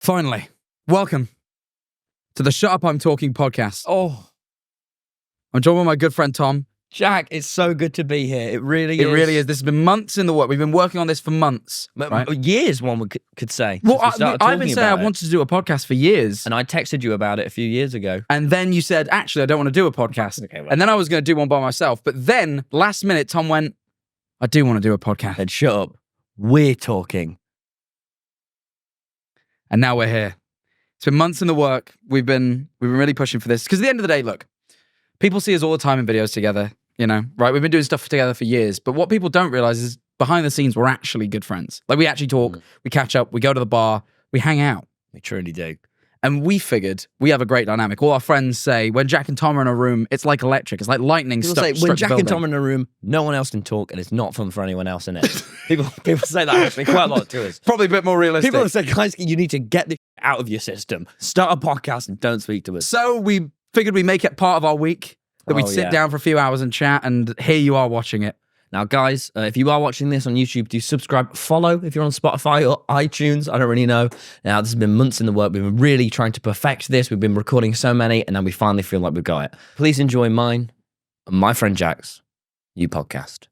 Finally, welcome to the Shut Up, I'm Talking podcast. Oh, I'm joined with my good friend Tom. Jack, it's so good to be here. It really is. It really is. This has been months in the work. We've been working on this for months. Right? Years, one could say. Well, I've been saying I wanted to do a podcast for years. And I texted you about it a few years ago. And then you said, actually, I don't want to do a podcast. Okay, well. And then I was going to do one by myself. But then, last minute, Tom went, I do want to do a podcast. Then shut up. We're talking. And now we're here. It's been months in the work. We've been really pushing for this. Because at the end of the day, look, people see us all the time in videos together, you know, right? We've been doing stuff together for years. But what people don't realize is behind the scenes, we're actually good friends. Like, we actually talk, we catch up, we go to the bar, we hang out. We truly do. And we figured we have a great dynamic. All our friends say, when Jack and Tom are in a room, it's like electric. It's like lightning. People say, when Jack and Tom are in a room, no one else can talk, and it's not fun for anyone else in it. people say that actually quite a lot to us. Probably a bit more realistic. People have said, guys, you need to get this out of your system. Start a podcast and don't speak to us. So we figured we make it part of our week, that we'd sit down for a few hours and chat, and here you are watching it. Now, guys, if you are watching this on YouTube, do subscribe, follow if you're on Spotify or iTunes. I don't really know. Now, this has been months in the work. We've been really trying to perfect this. We've been recording so many, and now we finally feel like we've got it. Please enjoy mine and my friend Jack's new podcast.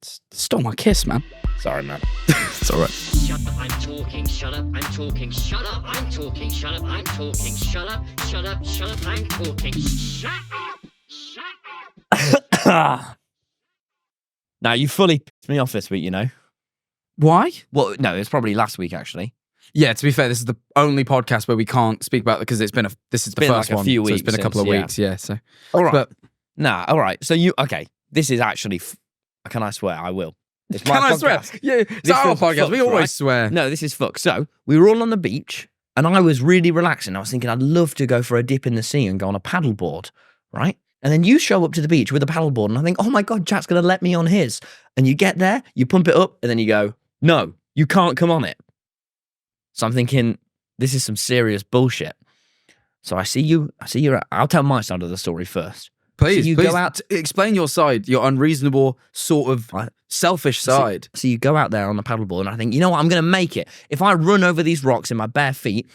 Stole my kiss, man. Sorry, man. It's all right. Shut up, I'm talking, shut up, I'm talking, shut up, I'm talking, shut up, I'm talking, shut up, shut up, shut up, I'm talking, shut up, shut up. Now, you fully pissed me off this week, you know? Why? Well, no, it was probably last week, actually. Yeah, to be fair, this is the only podcast where we can't speak about it because this is the been first like a one. few so it's been a weeks couple of since, weeks, yeah. So, All right. But all right. So okay, this is actually, can I swear? I will. It's my can I podcast. swear? Yeah, it's This our feels podcast. fucked, We always right? swear. No, this is fucked. So we were all on the beach, and I was really relaxing. I was thinking I'd love to go for a dip in the sea and go on a paddleboard, right? And then you show up to the beach with a paddleboard, and I think, oh my God, Jack's going to let me on his. And you get there, you pump it up, and then you go, no, you can't come on it. So I'm thinking, this is some serious bullshit. So I see you. I'll tell my side of the story first. Please, so you please go out. explain your side, your unreasonable, sort of selfish side. So you go out there on the paddleboard, and I think, you know what, I'm going to make it. If I run over these rocks in my bare feet,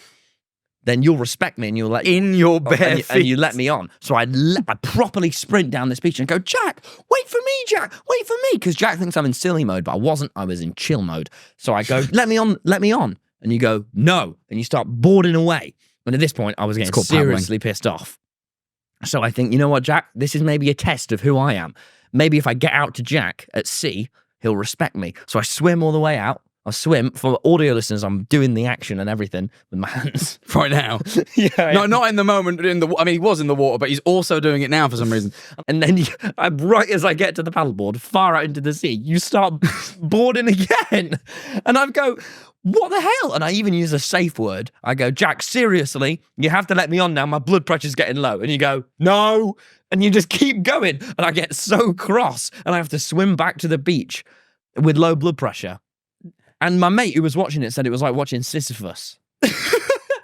then you'll respect me and you'll let In your bare feet. and you let me on. So I properly sprint down this beach and go, Jack, wait for me, Jack, wait for me. Because Jack thinks I'm in silly mode, but I wasn't. I was in chill mode. So I go, let me on. And you go, no. And you start boarding away. And at this point, I was getting seriously pissed off. So I think, you know what, Jack, this is maybe a test of who I am. Maybe if I get out to Jack at sea, he'll respect me. So I swim all the way out. I swim. For audio listeners, I'm doing the action and everything with my hands. Right now. Yeah. No, not in the moment. I mean, he was in the water, but he's also doing it now for some reason. And then right as I get to the paddleboard, far out into the sea, you start boarding again. And I go, what the hell? And I even use a safe word. I go, Jack, seriously, you have to let me on now. My blood pressure's getting low. And you go, no. And you just keep going. And I get so cross. And I have to swim back to the beach with low blood pressure. And my mate who was watching it said it was like watching Sisyphus.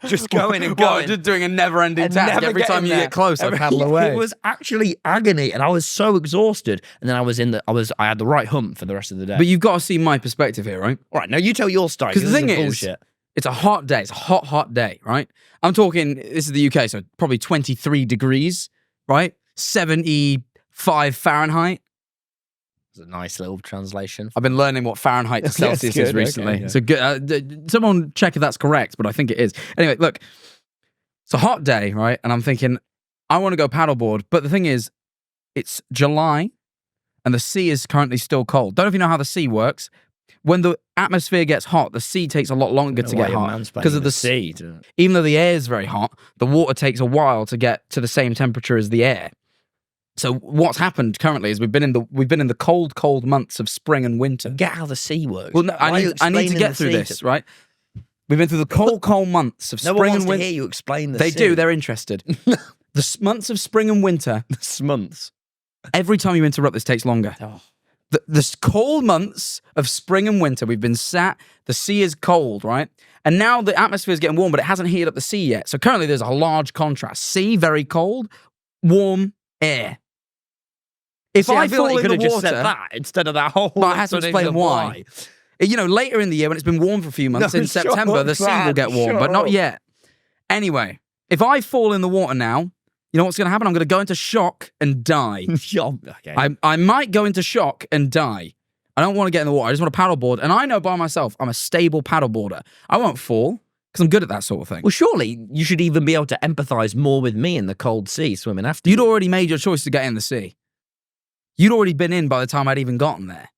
Just going and going. Just doing a never-ending task. Every time you get close, I paddle away. It was actually agony, and I was so exhausted. And then I had the right hump for the rest of the day. But you've got to see my perspective here, right? All right, now you tell your story. Because the thing is, bullshit. it's a hot day. It's a hot, hot day, right? I'm talking, this is the UK, so probably 23 degrees, right? 75 Fahrenheit. It's a nice little translation. I've been learning what Fahrenheit to Celsius is recently. Okay, yeah. So good. Someone check if that's correct, but I think it is. Anyway, look, it's a hot day, right? And I'm thinking, I want to go paddleboard. But the thing is, it's July and the sea is currently still cold. Don't know if you know how the sea works. When the atmosphere gets hot, the sea takes a lot longer to get hot because of the sea. Even though the air is very hot, the water takes a while to get to the same temperature as the air. So what's happened currently is we've been in the cold months of spring and winter. Get how the sea works. Well, no, I need to get through this, right? We've been through the cold months of no spring one wants and winter. To hear you explain the They sea. do. They're interested. The months of spring and winter. months. Every time you interrupt, this takes longer. Oh. The cold months of spring and winter, we've been sat. The sea is cold, right? And now the atmosphere is getting warm, but it hasn't heated up the sea yet. So currently, there's a large contrast. Sea, very cold. Warm air. If See, I feel fall like you in could the have water, just said that instead of that whole. but I have to explain explanation of why. You know, later in the year when it's been warm for a few months, in September, the sea will get warm, but not yet. Anyway, if I fall in the water now, you know what's going to happen? I'm going to go into shock and die. Okay. I might go into shock and die. I don't want to get in the water. I just want to paddleboard. And I know by myself, I'm a stable paddleboarder. I won't fall because I'm good at that sort of thing. Well, surely you should even be able to empathise more with me in the cold sea swimming after. You'd already made your choice to get in the sea. You'd already been in by the time I'd even gotten there.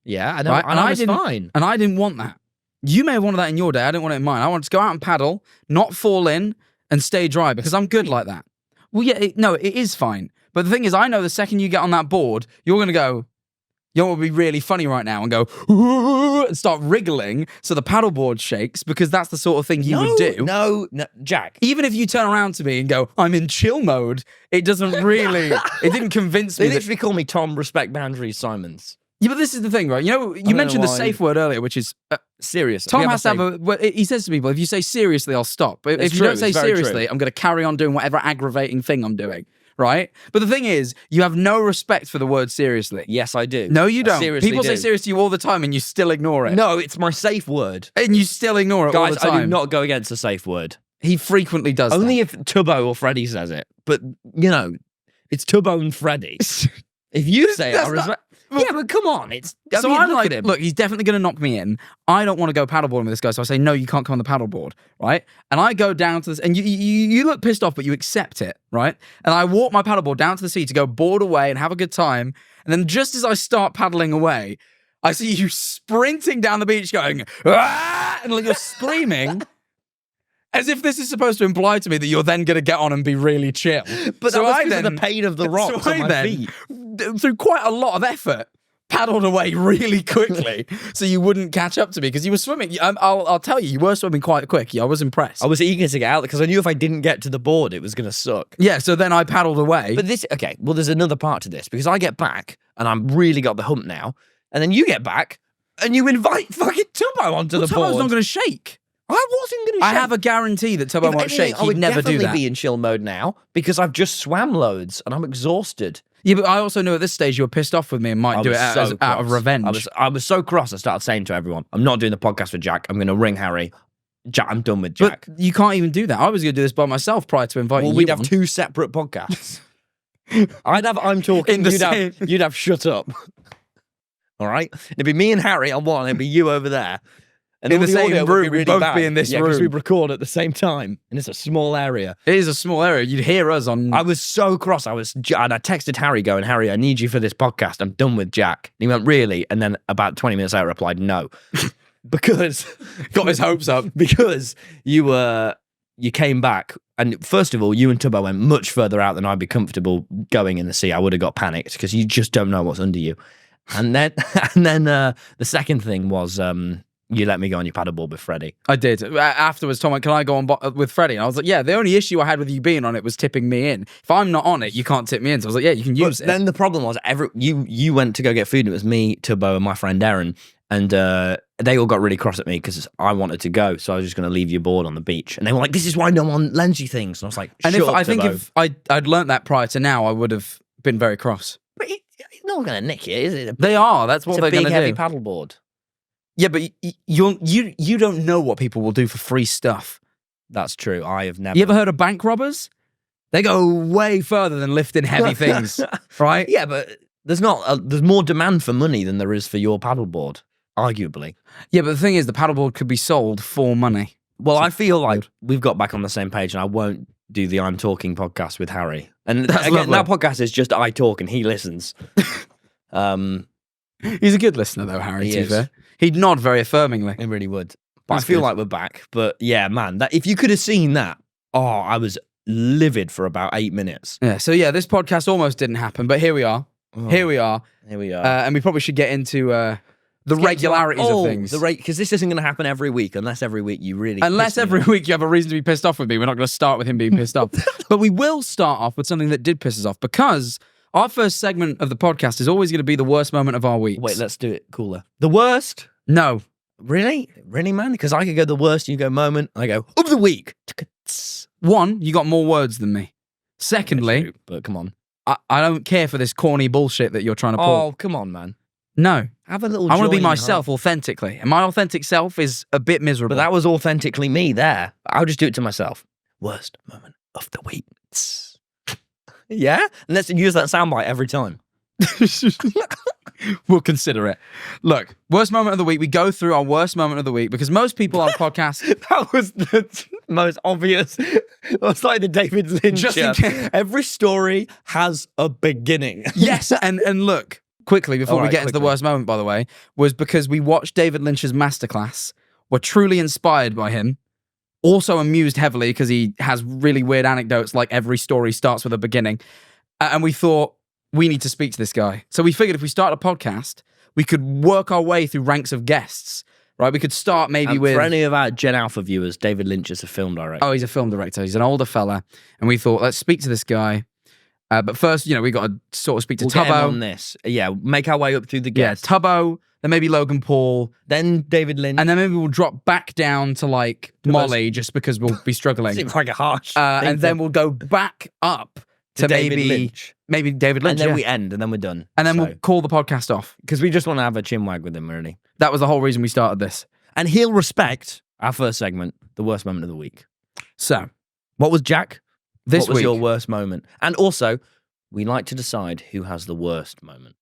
Yeah, I know. Right? And I was didn't, fine. And I didn't want that. You may have wanted that in your day. I didn't want it in mine. I wanted to go out and paddle, not fall in, and stay dry because I'm good like that. Well, yeah, it is fine. But the thing is, I know the second you get on that board, you're going to go, you know what would be really funny right now and go, and start wriggling so the paddleboard shakes because that's the sort of thing you would do. No, Jack. Even if you turn around to me and go, I'm in chill mode, it doesn't really, it didn't convince me. They literally call me Tom Respect Boundaries Simons. Yeah, but this is the thing, right? You know, you mentioned the safe word earlier, which is serious. Tom has to have he says to people, if you say seriously, I'll stop. But if you don't say seriously, I'm going to carry on doing whatever aggravating thing I'm doing, right? But the thing is, you have no respect for the word seriously. Yes, I do. No, you don't. People say do. serious to you all the time and you still ignore it. No, it's my safe word. And you still ignore it all the Guys, time. I do not go against a safe word. He frequently does Only if Tubbo or Freddie says it. But, you know, it's Tubbo and Freddie. If you say it, I respect... Yeah, but come on, So I'm like, look, he's definitely going to knock me in. I don't want to go paddleboarding with this guy, so I say, no, you can't come on the paddleboard, right? And I go down to this, and you look pissed off, but you accept it, right? And I walk my paddleboard down to the sea to go board away and have a good time. And then just as I start paddling away, I see you sprinting down the beach going, ah! And like you're screaming. As if this is supposed to imply to me that you're then going to get on and be really chill. But so that was because of the pain of the rocks on my feet. Through quite a lot of effort, paddled away really quickly so you wouldn't catch up to me because you were swimming. I'll tell you were swimming quite quick. I was impressed. I was eager to get out because I knew if I didn't get to the board, it was going to suck. Yeah, so then I paddled away. But well, there's another part to this because I get back and I'm really got the hump now. And then you get back and you invite fucking Tubbo onto the board. Tubbo's not going to shake. I wasn't going to shake. I have a guarantee that Tubbo won't shake. He'd never do that. I would definitely be in chill mode now because I've just swam loads and I'm exhausted. Yeah, but I also knew at this stage you were pissed off with me and might do it out of revenge. I was so cross, I started saying to everyone, I'm not doing the podcast with Jack. I'm going to ring Harry. Jack, I'm done with Jack. But you can't even do that. I was going to do this by myself prior to inviting you. Well, we'd have two separate podcasts. I'd have I'm talking, you'd have shut up. All right? It'd be me and Harry on one, it'd be you over there. And in the same room, we'd both be in this room. Because we record at the same time, and it's a small area. It is a small area. You'd hear us on... I was so cross. and I texted Harry going, Harry, I need you for this podcast. I'm done with Jack. And he went, really? And then about 20 minutes later, I replied, no. Because... Got his hopes up. Because you came back, and first of all, you and Tubbo went much further out than I'd be comfortable going in the sea. I would have got panicked, because you just don't know what's under you. And then the second thing was... you let me go on your paddleboard with Freddie. I did. Afterwards, Tom went, can I go on with Freddie? And I was like, yeah, the only issue I had with you being on it was tipping me in. If I'm not on it, you can't tip me in. So I was like, yeah, you can use it. Then the problem was, you went to go get food, and it was me, Tubbo, and my friend Aaron, and they all got really cross at me because I wanted to go, so I was just going to leave your board on the beach. And they were like, this is why no one lends you things. And I was like, shut up, I think Tubbo. if I'd learnt that prior to now, I would have been very cross. But it's not going to nick it, is it? They are. That's what they're going to do. It's a big, heavy paddleboard. Yeah, but you don't know what people will do for free stuff. That's true. I have never. You ever heard of bank robbers? They go way further than lifting heavy things, right? Yeah, but there's more demand for money than there is for your paddleboard, arguably. Yeah, but the thing is, the paddleboard could be sold for money. Well, I feel like we've got back on the same page, and I won't do the I'm Talking podcast with Harry. And again, that podcast is just I talk and he listens. He's a good listener, though, Harry. He to be is. fair. He'd nod very affirmingly. It really would. But That's I feel good. like we're back. But yeah, man, that if you could have seen that, I was livid for about 8 minutes. Yeah. So yeah, this podcast almost didn't happen, but here we are. Here we are. Here we are. And we probably should get into the regularities of things. Because this isn't going to happen every week, unless every week you really. Unless every week you have a reason to be pissed off with me, we're not going to start with him being pissed off. But we will start off with something that did piss us off, because our first segment of the podcast is always going to be the worst moment of our week. Wait, let's do it cooler. The worst? No. Really? Really, man? Because I could go the worst, you go moment, I go of the week. One, you got more words than me. Secondly, but come on. I don't care for this corny bullshit that you're trying to pull. Oh, come on, man. No. Have a little I want to joy be in your myself authentically. And my authentic self is a bit miserable. But that was authentically me there. I'll just do it to myself. Worst moment of the week. Yeah? And let's use that soundbite every time. We'll consider it. Look, worst moment of the week. We go through our worst moment of the week because most people on podcasts. That was the most obvious. It was like the David Lynch. Just in case. Every story has a beginning. Yes, and look, quickly, before All we right, get into the quickly. worst moment, by the way, was because we watched David Lynch's masterclass. We're truly inspired by him. Also amused heavily because he has really weird anecdotes, like every story starts with a beginning. And we thought, we need to speak to this guy. So we figured if we start a podcast, we could work our way through ranks of guests, right? We could start maybe And with... for any of our Gen Alpha viewers, David Lynch is a film director. Oh, he's a film director. He's an older fella. And we thought, let's speak to this guy. But first, we got to sort of speak to We'll get him Tubbo. on this. Yeah, make our way up through the Yeah, guests. Tubbo, then maybe Logan Paul, Then David Lynch. and then maybe we'll drop back down to like Molly just because we'll be struggling. Seems like a harsh. And then we'll go back up to David maybe Lynch. maybe David Lynch. And then yeah. we end, and then we're done. And then we'll call the podcast off. Because we just want to have a chinwag with him, really. That was the whole reason we started this. And he'll respect our first segment, the worst moment of the week. So What was Jack? this what was week, your worst moment? And also, we like to decide who has the worst moment.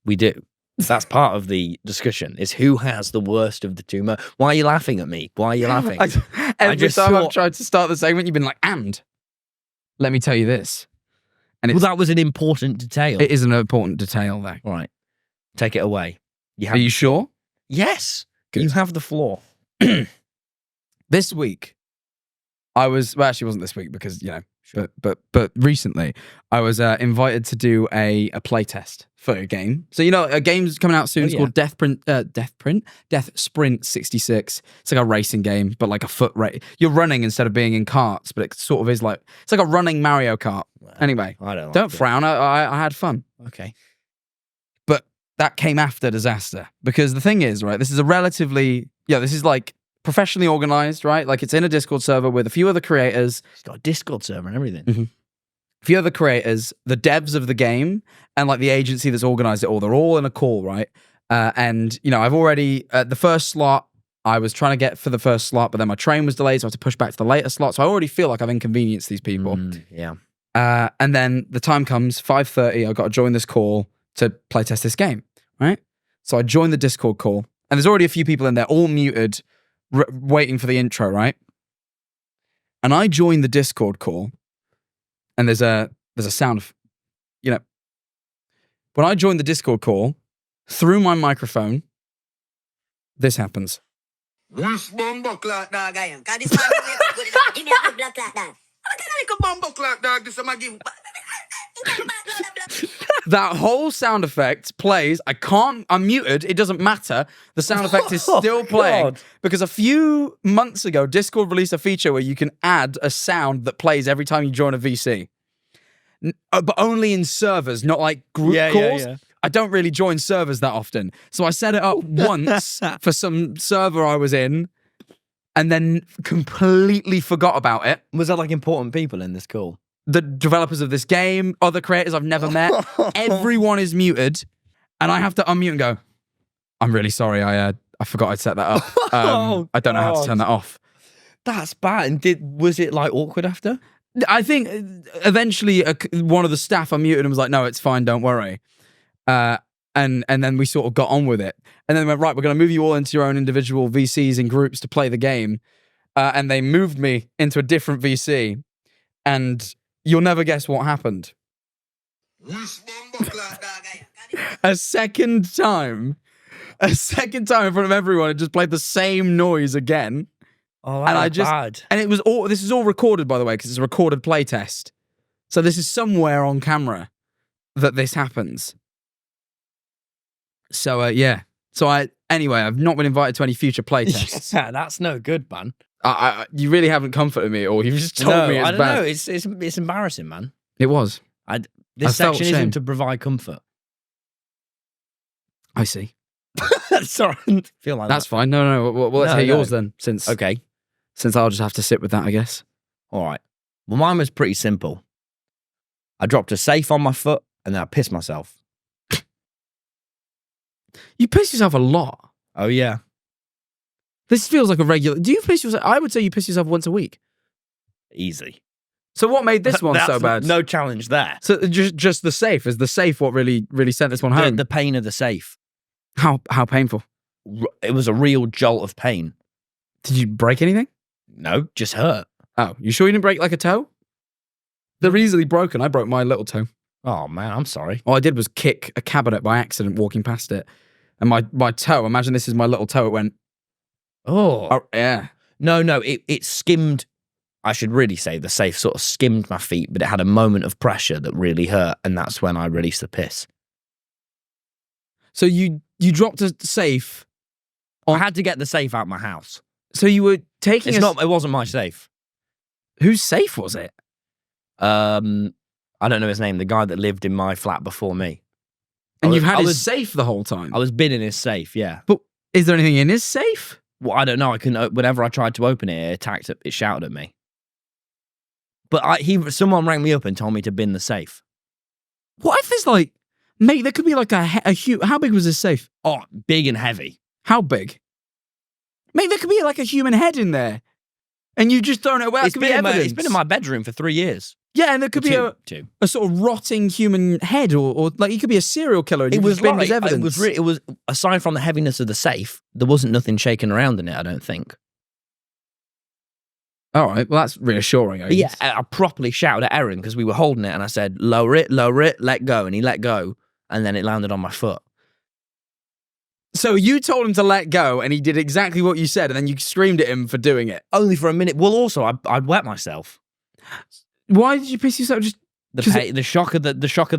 We do. That's part of the discussion, is who has the worst of the two moments. Why are you laughing at me? Why are you laughing? every just time I've thought- tried to start the segment, you've been like, and let me tell you this. And Well, that was an important detail. it is an important detail, though. All right. Take it away. You Are have, you sure? yes. Good. You have the floor. This week, I was actually it wasn't this week because but recently I was invited to do a play test for a game. So a game's coming out soon. Oh, It's called Death Sprint 66. It's like a racing game, but like a foot race. You're running instead of being in carts, but it sort of is like it's like a running Mario Kart. Anyway, I don't don't frown. I had fun. Okay. But that came after disaster because the thing is, right, this is a relatively, this is like professionally organized, right? Like it's in a Discord server with a few other creators. It's got a Discord server and everything. Mm-hmm. A few other creators, the devs of the game, and like the agency that's organized it all. They're all in a call, right? And I've already, the first slot, I was trying to get for the first slot, but then my train was delayed, so I had to push back to the later slot. So I already feel like I've inconvenienced these people. Yeah. And then the time comes, 5:30, I've got to join this call to play test this game, right? So I joined the Discord call, and there's already a few people in there, all muted, waiting for the intro, right? And I joined the Discord call, and there's a sound of, when I joined the Discord call, through my microphone, this happens. Which bumbo clock dog I am? Cause this man make up good enough. Give me a good blood clot dog. I'm gonna make a bumbo clock dog. This I'm give. That whole sound effect plays. I'm muted. It doesn't matter. The sound effect is still playing God. because a few months ago, Discord released a feature where you can add a sound that plays every time you join a VC. But only in servers, not like group calls. yeah. I don't really join servers that often. So I set it up once for some server I was in and then completely forgot about it. Was there like important people in this call? The developers of this game, other creators I've never met, everyone is muted, and I have to unmute and go, I'm really sorry, I forgot I'd set that up. I don't know how to turn that off. That's bad. And was it like awkward after? I think eventually one of the staff unmuted and was like, no, it's fine, don't worry. And then we sort of got on with it. And then we went, right, we're going to move you all into your own individual VCs and groups to play the game. And they moved me into a different VC. And you'll never guess what happened. Which bumbo clock dog I am? A second time in front of everyone, it just played the same noise again. Oh, And I that's just- bad. And it was all, this is all recorded, by the way, because it's a recorded play test. So this is somewhere on camera that this happens. So, yeah. So anyway, I've not been invited to any future play tests. Yeah, that's no good, man. You really haven't comforted me at all. You've just told me it's I don't bad. know. It's embarrassing, man. It was. This I felt section isn't shame. to provide comfort. I see. Sorry, I feel like That's fine. No. Well, let's No, hear no. yours then, since okay. I'll just have to sit with that, I guess. All right. Well, mine was pretty simple. I dropped a safe on my foot and then I pissed myself. You piss yourself a lot. Oh, yeah. This feels like a regular. Do you piss yourself? I would say you piss yourself once a week. Easy. So what made this one so bad? No challenge there. So just the safe. Is the safe what really sent this one home? The pain of the safe. How painful? It was a real jolt of pain. Did you break anything? No, just hurt. Oh, you sure you didn't break like a toe? They're easily broken. I broke my little toe. Oh, man, I'm sorry. All I did was kick a cabinet by accident walking past it. And my toe, imagine this is my little toe, it went, Oh. yeah. No, it skimmed. I should really say the safe sort of skimmed my feet, but it had a moment of pressure that really hurt, and that's when I released the piss. So you dropped a safe. I had to get the safe out of my house. So you were taking It wasn't my safe. Whose safe was it? I don't know his name. The guy that lived in my flat before me. And you've had his safe the whole time? I was bidding his safe, yeah. But is there anything in his safe? Well, I don't know. I couldn't. Whenever I tried to open it, it shouted at me. But someone rang me up and told me to bin the safe. What if there's like, mate, there could be like a huge, how big was his safe? Oh, big and heavy. How big? Mate, there could be like a human head in there. And you just don't know where it could be evidence. It's been in my bedroom for 3 years. Yeah, and there could be a sort of rotting human head, or like he could be a serial killer. And It was been his evidence. It was aside from the heaviness of the safe, there wasn't nothing shaking around in it. I don't think. All right, well that's reassuring. I guess. Yeah, I properly shouted at Aaron because we were holding it, and I said, lower it, let go," and he let go, and then it landed on my foot. So you told him to let go, and he did exactly what you said, and then you screamed at him for doing it. Only for a minute. Well, also I'd wet myself. Why did you piss yourself? Just the shock of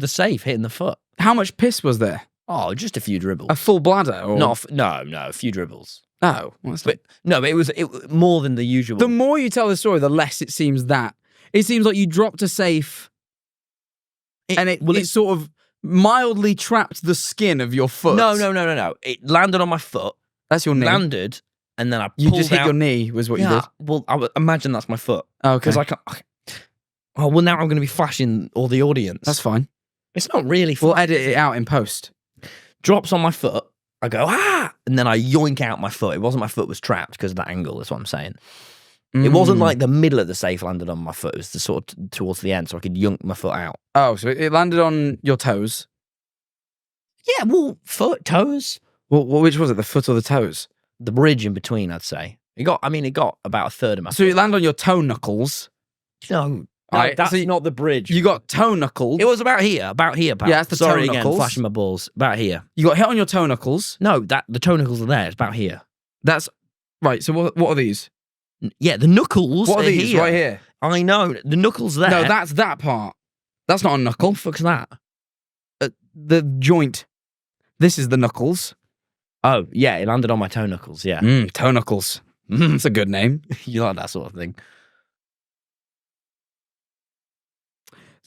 the safe hitting the foot. How much piss was there? Oh, just a few dribbles. A full bladder? Or? No, a few dribbles. Oh, but it was more than the usual. The more you tell the story, the less it seems that. It seems like you dropped a safe, and it sort of mildly trapped the skin of your foot. No. It landed on my foot. That's your knee. Landed, and then I pulled You just hit out. your knee, was what you did. Well, I would imagine that's my foot. Okay. Because I can't. Oh, well, now I'm going to be flashing all the audience. That's fine. It's not really. We'll edit it out in post. Drops on my foot. I go, and then I yoink out my foot. It wasn't my foot was trapped because of that angle, that's what I'm saying. It wasn't like the middle of the safe landed on my foot. It was the sort of towards the end, so I could yoink my foot out. Oh, so it landed on your toes? Yeah, well, foot, toes. Well, which was it, the foot or the toes? The bridge in between, I'd say. It got about a third of my So foot. it landed on your toe knuckles? No, Right, that's so not the bridge. You got toe knuckled. It was about here, pal. Yeah, that's the Sorry toe again, knuckles. flashing my balls. About here. You got hit on your toe knuckles. No, the toe knuckles are there. It's about here. That's right. So what are these? Yeah, the knuckles. What are these? Here. Right here. I know the knuckles there. No, that's that part. That's not a knuckle. What the fuck's that? The joint. This is the knuckles. Oh, yeah, it landed on my toe knuckles. Yeah, Toe knuckles. It's a good name. You like that sort of thing.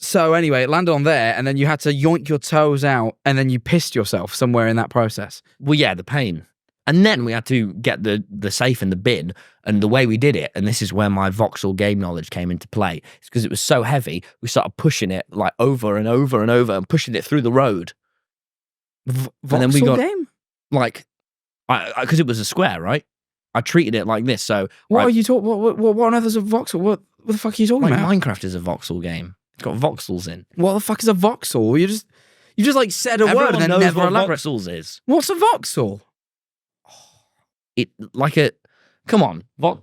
So anyway, it landed on there, and then you had to yoink your toes out, and then you pissed yourself somewhere in that process. Well, yeah, the pain. And then we had to get the safe in the bin, and the way we did it, and this is where my voxel game knowledge came into play, it's because it was so heavy, we started pushing it like over and over and over and pushing it through the road. Voxel And then we got game? like, because it was a square, right? I treated it like this. So What are you talking? What on earth is a voxel? What the fuck are you talking like about? Minecraft is a voxel game. It's got voxels in. What the fuck is a voxel? You just like said a word Everyone and then knows never what elaborate. voxels is. What's a voxel? It like a come on, The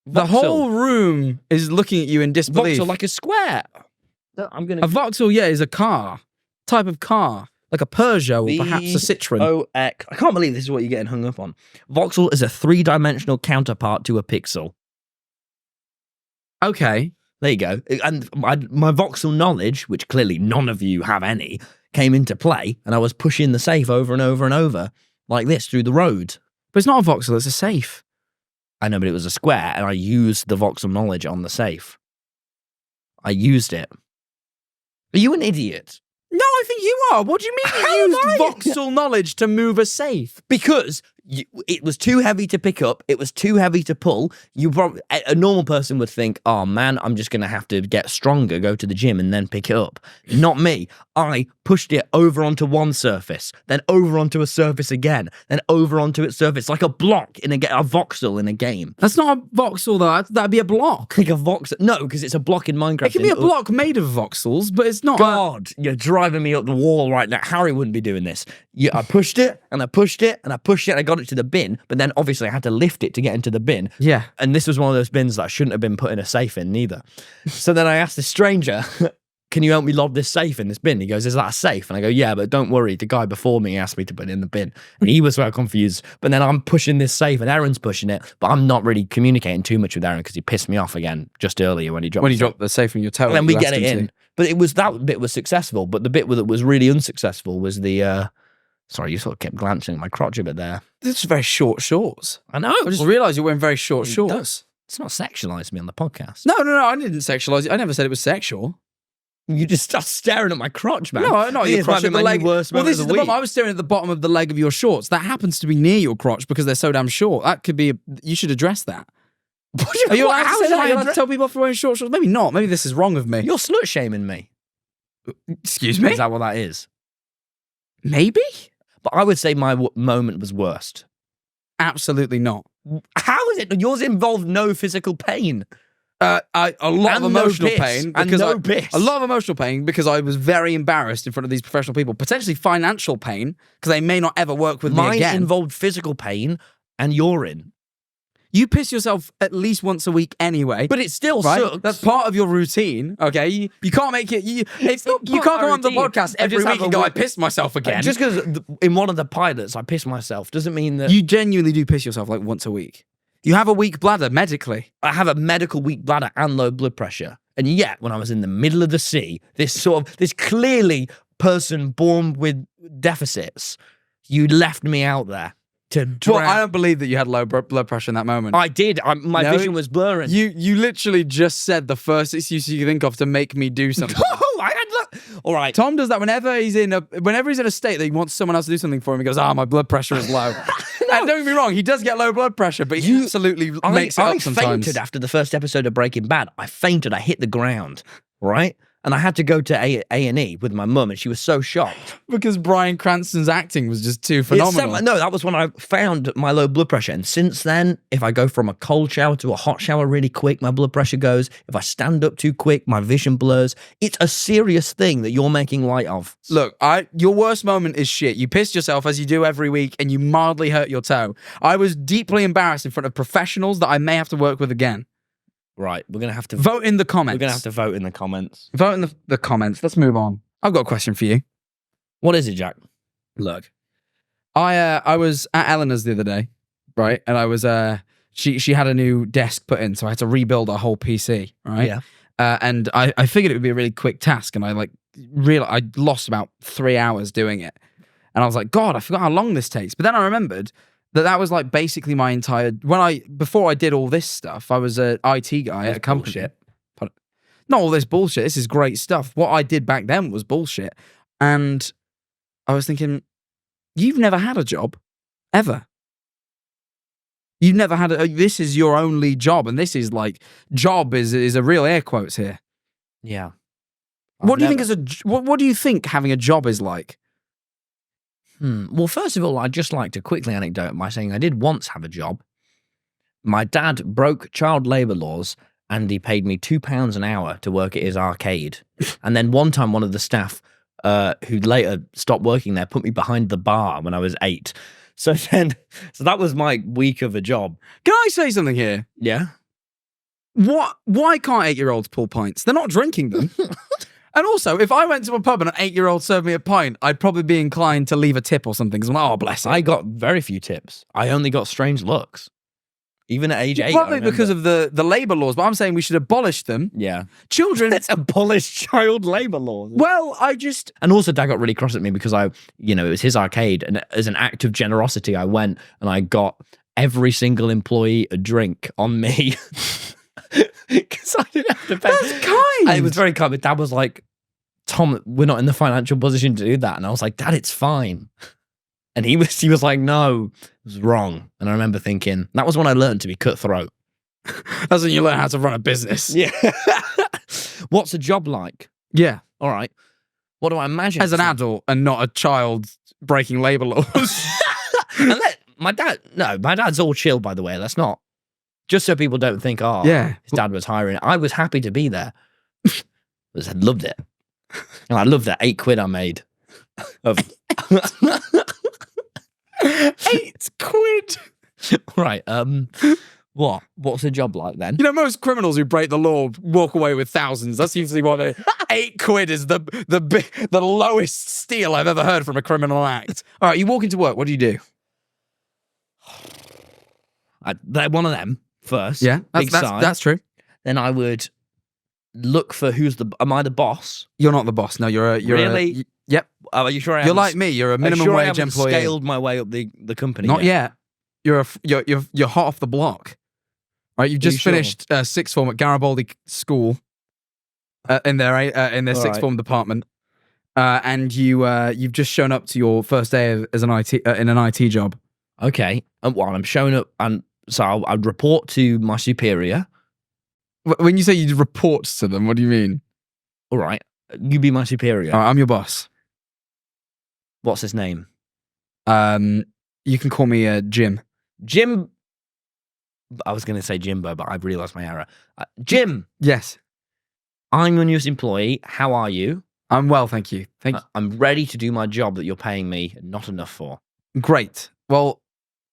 voxel. whole room is looking at you in disbelief. voxel like a square. I'm gonna A voxel, yeah, is a car. Type of car. Like a Peugeot or perhaps a Citroen. VOX. I can't believe this is what you're getting hung up on. Voxel is a 3-dimensional counterpart to a pixel. Okay. There you go. And my voxel knowledge, which clearly none of you have any, came into play, and I was pushing the safe over and over and over like this through the road. But it's not a voxel, it's a safe. I know, but it was a square, and I used the voxel knowledge on the safe. I used it. Are you an idiot? No, I think you are. What do you mean you used voxel knowledge to move a safe? Because it was too heavy to pick up. It was too heavy to pull. A normal person would think, oh man, I'm just going to have to get stronger, go to the gym and then pick it up. Not me. I pushed it over onto one surface, then over onto a surface again, then over onto its surface, like a block in a voxel in a game. That's not a voxel, though. That'd be a block. Like a voxel. No, because it's a block in Minecraft. It can be a block made of voxels, but it's not. God, you're driving me up the wall right now. Harry wouldn't be doing this. I pushed it, and I pushed it, and I pushed it, and I got it to the bin, but then obviously I had to lift it to get into the bin. Yeah. And this was one of those bins that I shouldn't have been put in a safe in neither. So then I asked the stranger, can you help me lob this safe in this bin? He goes, is that a safe? And I go, yeah, but don't worry. The guy before me asked me to put it in the bin. And he was well confused. But then I'm pushing this safe and Aaron's pushing it, but I'm not really communicating too much with Aaron because he pissed me off again just earlier when he dropped the safe from your toe. And then we get it in. But that bit was successful. But the bit that was really unsuccessful was the... Sorry, you sort of kept glancing at my crotch a bit there. This is very short shorts. I know. I just realised you're wearing very short shorts. It's not sexualised me on the podcast. No, I didn't sexualise it. I never said it was sexual. You just start staring at my crotch, man. No, not your crotch. At the leg. Well, this is the problem. I was staring at the bottom of the leg of your shorts. That happens to be near your crotch because they're so damn short. That could be. You should address that. Are you allowed to say that? Are you allowed to tell people off for wearing short shorts? Maybe not. Maybe this is wrong of me. You're slut shaming me. Excuse me? Is that what that is? Maybe. But I would say my moment was worst. Absolutely not. How is it? Yours involved no physical pain. A lot of emotional pain. Because piss. A lot of emotional pain because I was very embarrassed in front of these professional people. Potentially financial pain because they may not ever work with me again. Mine involved physical pain and urine. You piss yourself at least once a week anyway. But it still right? sucks. That's part of your routine, okay? You can't make it... You can't go on the podcast every week and go, I pissed myself again. Just because in one of the pilots I pissed myself doesn't mean that... You genuinely do piss yourself like once a week. You have a weak bladder medically. I have a medical weak bladder and low blood pressure. And yet, when I was in the middle of the sea, this clearly person born with deficits, you left me out there. Well, I don't believe that you had low blood pressure in that moment. I did. My vision was blurring. You literally just said the first excuse you could think of to make me do something. No, I had all right. Tom does that whenever he's in a state that he wants someone else to do something for him. He goes, my blood pressure is low. And don't get me wrong, he does get low blood pressure, but he absolutely makes it up sometimes. I fainted after the first episode of Breaking Bad. I fainted. I hit the ground, right? And I had to go to A&E with my mum, and she was so shocked. Because Bryan Cranston's acting was just too phenomenal. No, that was when I found my low blood pressure. And since then, if I go from a cold shower to a hot shower really quick, my blood pressure goes. If I stand up too quick, my vision blurs. It's a serious thing that you're making light of. Look, your worst moment is shit. You pissed yourself, as you do every week, and you mildly hurt your toe. I was deeply embarrassed in front of professionals that I may have to work with again. Right, we're going to have to... Vote in the comments. We're going to have to vote in the comments. Vote in the comments. Let's move on. I've got a question for you. What is it, Jack? Look, I was at Eleanor's the other day, right? And I was... She had a new desk put in, so I had to rebuild our whole PC, right? Yeah. And I figured it would be a really quick task, and I lost about 3 hours doing it. And I was like, God, I forgot how long this takes. But then I remembered... That was like basically my entire... Before I did all this stuff, I was an IT guy at a company. Bullshit. Not all this bullshit. This is great stuff. What I did back then was bullshit. And I was thinking, you've never had a job, ever. You've never had this is your only job. And this is like, job is a real air quotes here. Yeah. What do you think having a job is like? Well, first of all, I'd just like to quickly anecdote by saying I did once have a job. My dad broke child labour laws and he paid me £2 an hour to work at his arcade. And then one time, one of the staff who later stopped working there put me behind the bar when I was 8. So that was my week of a job. Can I say something here? Yeah. Why can't 8-year-olds pull pints? They're not drinking them. And also, if I went to a pub and an 8-year-old served me a pint, I'd probably be inclined to leave a tip or something. Because oh, bless it. I got very few tips. I only got strange looks. Even at age 8. Probably because of the labour laws, but I'm saying we should abolish them. Yeah. Children... Let's abolish child labour laws. Well, And also, Dad got really cross at me because it was his arcade, and as an act of generosity, I went and I got every single employee a drink on me. Because I didn't have to pay. That's kind. And it was very kind, but Dad was like, Tom, we're not in the financial position to do that. And I was like, Dad, it's fine. And he was like, no, it was wrong. And I remember thinking, that was when I learned to be cutthroat. That's when you learn how to run a business. Yeah. What's a job like? Yeah. All right. What do I imagine? As an adult and not a child breaking labour laws. My dad's all chill, by the way. That's not, just so people don't think, oh, Yeah. his dad was hiring. I was happy to be there. I loved it. And I loved that £8 I made. Of £8. Right. What's a job like then? You know, most criminals who break the law walk away with thousands. That's usually what they. £8 is the lowest steal I've ever heard from a criminal act. All right, you walk into work. What do you do? They're one of them first. Yeah, big sign. that's true. Then I would look for am I the boss? You're not the boss. No, you're Really? Yep. Are you sure? You're like me. You're a minimum wage employee. Scaled my way up the company. Not yet. You're hot off the block. Right, you've just sure? finished sixth form at Garibaldi School in their sixth form department, and you've just shown up to your first day as an IT in an IT job. Okay. And while I'm showing up, and so I'd report to my superior. When you say you report to them, what do you mean? All right, you be my superior. All right, I'm your boss. What's his name? You can call me Jim. Jim. I was going to say Jimbo, but I've realised my error. Jim. Yes. I'm your newest employee. How are you? I'm well, thank you. I'm ready to do my job that you're paying me not enough for. Great. Well,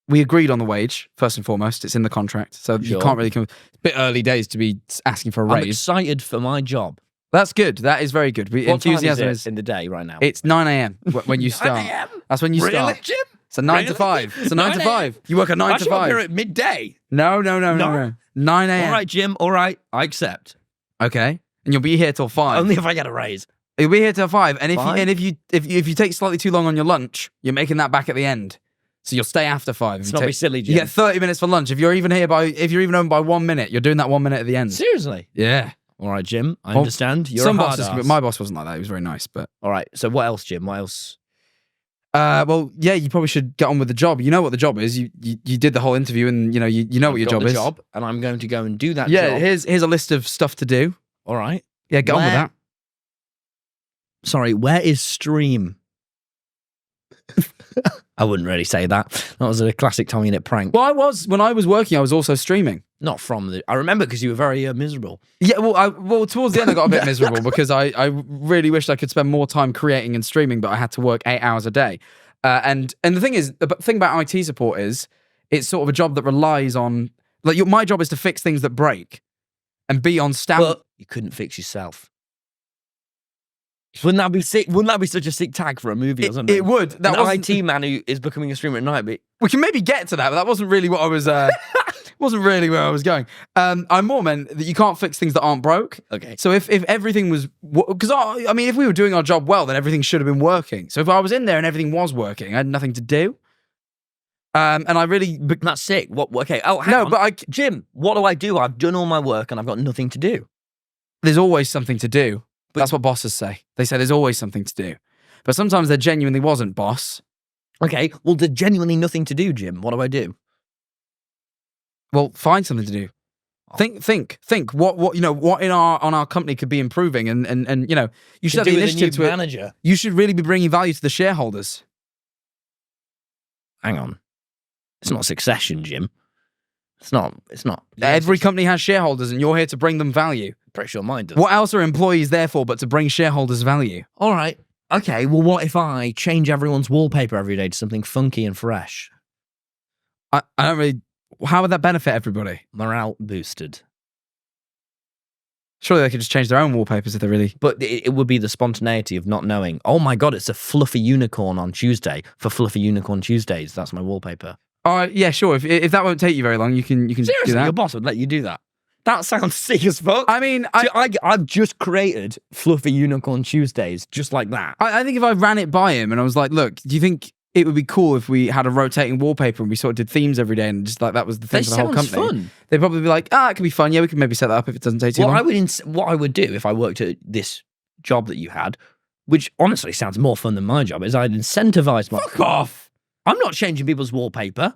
we agreed on the wage, first and foremost. It's in the contract. So you can't really come. It's a bit early days to be asking for a raise. I'm excited for my job. That's good. That is very good. What Enthusiasm time is it in the day right now? It's 9 a.m. when you start. 9 a.m? That's when you Really, start. Jim? It's a 9 to 5. It's a 9 to 5. You work a 9 to 5. You're at midday. No. 9 a.m. All right, Jim. All right. I accept. Okay. And you'll be here till 5. Only if I get a raise. You'll be here till 5. And Fine. if you take slightly too long on your lunch, you're making that back at the end. So you'll stay after 5. It's not be silly, Jim. You get 30 minutes for lunch. If you're even home by 1 minute, you're doing that 1 minute at the end. Seriously? Yeah. All right, Jim. I understand. You're some a hard bosses, ass. my boss wasn't like that. He was very nice, but All right. So what else, Jim? What else? well, yeah, you probably should get on with the job. You know what the job is. You did the whole interview, and you know what your job is. And I'm going to go and do that. Yeah, job. here's a list of stuff to do. All right. Yeah, get on with that. Sorry, where is Stream? I wouldn't really say that. That was a classic TommyInnit prank. Well, when I was working, I was also streaming. Not from the. I remember because you were very miserable. Yeah, well, towards the end, I got a bit miserable because I really wished I could spend more time creating and streaming, but I had to work 8 hours a day. And the thing about IT support is it's sort of a job that relies on my job is to fix things that break and be on stand. Well, you couldn't fix yourself. Wouldn't that be sick? Wouldn't that be such a sick tag for a movie or something? It would. That An IT man who is becoming a streamer at night. But we can maybe get to that, but that wasn't really what I was. Wasn't really where I was going. I more meant that you can't fix things that aren't broke. Okay. So if everything was, because I mean, if we were doing our job well, then everything should have been working. So if I was in there and everything was working, I had nothing to do. And I really. That's sick. What? Okay. Oh, hang on. But Jim, what do I do? I've done all my work and I've got nothing to do. There's always something to do. That's what bosses say. They say there's always something to do. But sometimes there genuinely wasn't, boss. Okay. Well, there's genuinely nothing to do, Jim. What do I do? Well, find something to do. Think. What in our company could be improving, and you should have the initiative to manager. You should really be bringing value to the shareholders. Hang on, it's not Succession, Jim. It's not. Every company has shareholders, and you're here to bring them value. Pretty sure mine does. What else are employees there for but to bring shareholders value? All right. Okay. Well, what if I change everyone's wallpaper every day to something funky and fresh? I don't really. How would that benefit everybody? Morale boosted. Surely they could just change their own wallpapers if they really. But it would be the spontaneity of not knowing. Oh my God, it's a fluffy unicorn on Tuesday for Fluffy Unicorn Tuesdays. That's my wallpaper. All right, yeah, sure. If that won't take you very long, you can Seriously, do that. your boss would let you do that. That sounds sick as fuck. I mean, I've just created Fluffy Unicorn Tuesdays just like that. I think if I ran it by him and I was like, look, do you think it would be cool if we had a rotating wallpaper and we sort of did themes every day and just like that was the thing for the whole company? Fun. They'd probably be like, it could be fun. Yeah, we could maybe set that up if it doesn't take too long. What I would do if I worked at this job that you had, which honestly sounds more fun than my job, is I'd incentivize my... Fuck off! I'm not changing people's wallpaper.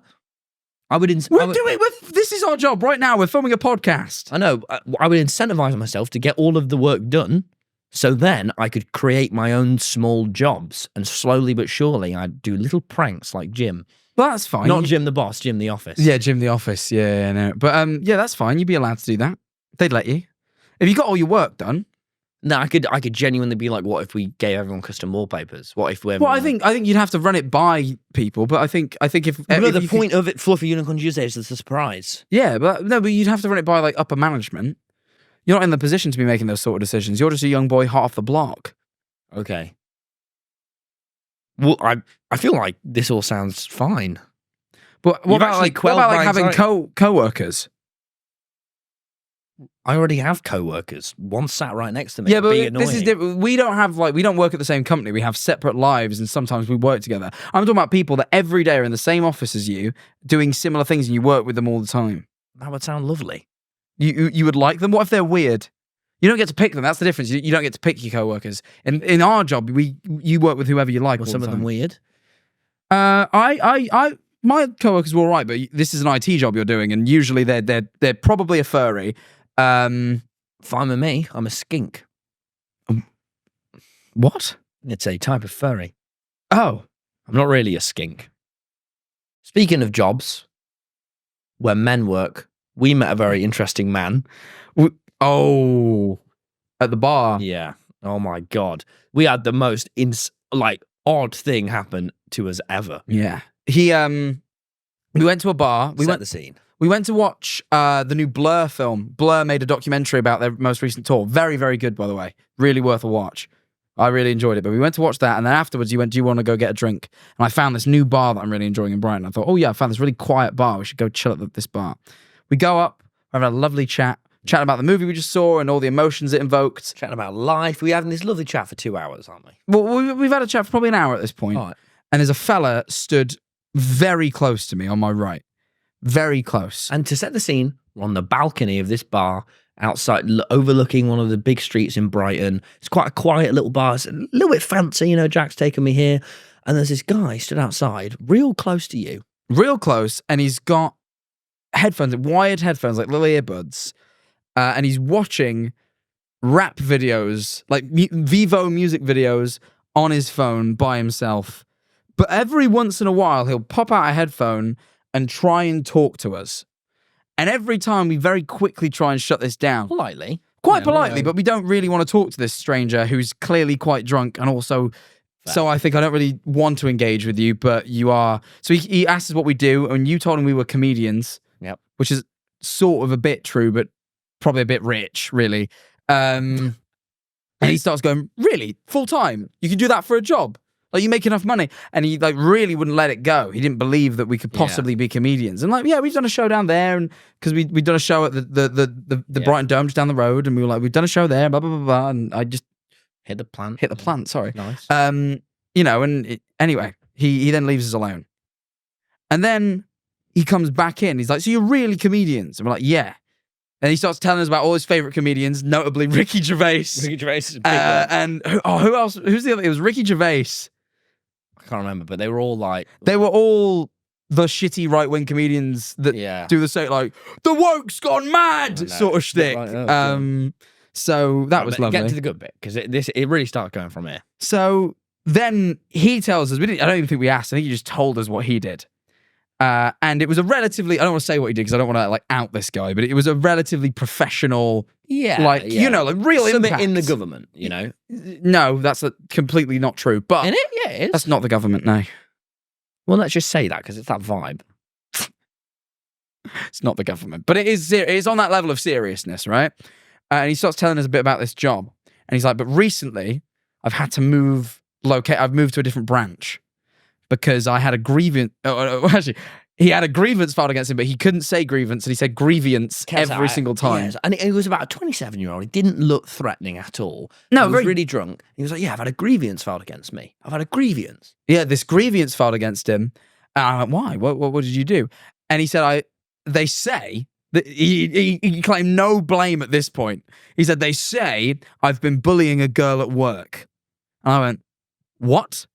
I would. This is our job right now. We're filming a podcast. I know. I would incentivize myself to get all of the work done, so then I could create my own small jobs, and slowly but surely I'd do little pranks like Jim. Well, that's fine. Not Jim the boss, Jim the office. Yeah, Jim the office. Yeah, no. But yeah, that's fine. You'd be allowed to do that. They'd let you if you got all your work done. No, I could genuinely be like, what if we gave everyone custom wallpapers? What if we? Well, I think you'd have to run it by people, but I think if the point of it, Fluffy Unicorn Tuesday is it's a surprise. Yeah, but you'd have to run it by like upper management. You're not in the position to be making those sort of decisions. You're just a young boy hot off the block. Okay. Well, I feel like this all sounds fine. But what about having co-workers? I already have co-workers. One sat right next to me. Yeah, but being this is different. We don't work at the same company. We have separate lives, and sometimes we work together. I'm talking about people that every day are in the same office as you, doing similar things, and you work with them all the time. That would sound lovely. You would like them? What if they're weird? You don't get to pick them. That's the difference. You don't get to pick your co-workers. In our job, you work with whoever you like. Were some of them weird? My co-workers were all right, but this is an IT job you're doing, and usually they're probably a furry. Fine with me. I'm a skink. What? It's a type of furry. Oh, I'm not really a skink. Speaking of jobs, where men work, we met a very interesting man. at the bar. Yeah. Oh my God. We had the most odd thing happen to us ever. Yeah. We went to a bar. Set the scene. We went to watch the new Blur film. Blur made a documentary about their most recent tour. Very, very good, by the way. Really worth a watch. I really enjoyed it. But we went to watch that, and then afterwards you went, do you want to go get a drink? And I found this new bar that I'm really enjoying in Brighton. I thought, oh yeah, I found this really quiet bar. We should go chill at this bar. We go up, we're having a lovely chat about the movie we just saw and all the emotions it invoked. Chatting about life. We're having this lovely chat for 2 hours, aren't we? Well, we've had a chat for probably an hour at this point. All right. And there's a fella stood very close to me on my right. Very close. And to set the scene, we're on the balcony of this bar outside, overlooking one of the big streets in Brighton. It's quite a quiet little bar. It's a little bit fancy, Jack's taken me here. And there's this guy stood outside, real close to you. Real close, and he's got headphones, wired headphones, like little earbuds. And he's watching rap videos, like Vivo music videos on his phone by himself. But every once in a while, he'll pop out a headphone and try and talk to us. And every time we very quickly try and shut this down. Politely. Quite politely, but we don't really want to talk to this stranger who's clearly quite drunk and also... So I think I don't really want to engage with you, but you are... So he asked us what we do, and you told him we were comedians. Yep. Which is sort of a bit true, but probably a bit rich, really. And he starts going, really? Full time? You can do that for a job? Like, you make enough money? And he really wouldn't let it go. He didn't believe that we could possibly be comedians. And we've done a show down there, and because we'd done a show at the Brighton Dome just down the road, and we were like, we've done a show there, blah, blah, blah, blah. And I just... Hit the plant, sorry. Nice. Anyway, he then leaves us alone. And then he comes back in. He's like, so you're really comedians? And we're like, yeah. And he starts telling us about all his favourite comedians, notably Ricky Gervais. Ricky Gervais is a big one. And who else? Who's the other? It was Ricky Gervais. I can't remember, but they were all like... They were all the shitty right-wing comedians that do the same, like, the woke's gone mad sort of shtick. Right, so that was lovely. Get to the good bit, because it really started going from here. So then he tells us, I don't even think we asked, I think he just told us what he did. And it was a relatively, I don't want to say what he did because I don't want to out this guy, but it was a relatively professional, real Something impact. in the government, No, that's completely not true. But in it? Yeah, it is. That's not the government, no. Well, let's just say that because it's that vibe. It's not the government. But it is on that level of seriousness, right? And he starts telling us a bit about this job. And he's like, but recently I've had to I've moved to a different branch because I had a grievance. Actually, he had a grievance filed against him, but he couldn't say grievance, and he said grievance every single time. Yes. And it was about a 27-year-old. He didn't look threatening at all. No, he was really drunk. He was like, yeah, I've had a grievance filed against me. I've had a grievance. Yeah, this grievance filed against him. And I'm like, why? What did you do? And he said, they say... He claimed no blame at this point. He said, they say I've been bullying a girl at work. And I went, what?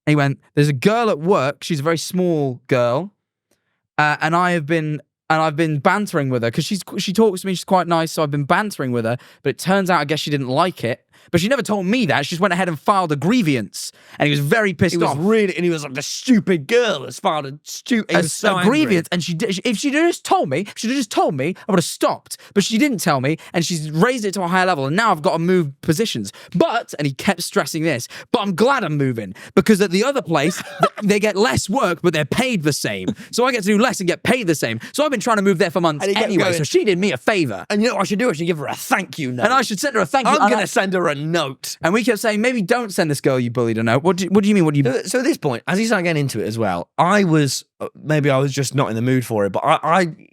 And he went, there's a girl at work. She's a very small girl. And I've been bantering with her because she talks to me. She's quite nice. So I've been bantering with her. But it turns out, I guess she didn't like it. But she never told me that. She just went ahead and filed a grievance. And he was very pissed off. And he was like, the stupid girl has filed a grievance. And if she'd just told me, I would have stopped. But she didn't tell me, and she's raised it to a higher level. And now I've got to move positions. And he kept stressing this, but I'm glad I'm moving because at the other place, they get less work, but they're paid the same. So I get to do less and get paid the same. So I've been trying to move there for months anyway. So she did me a favor. And you know what I should do? I should give her a thank you note. And I should send her a thank you. I'm going to send her a note. And we kept saying, maybe don't send this girl you bullied a note. What do you mean? So at this point, as he started getting into it as well, I was just not in the mood for it, but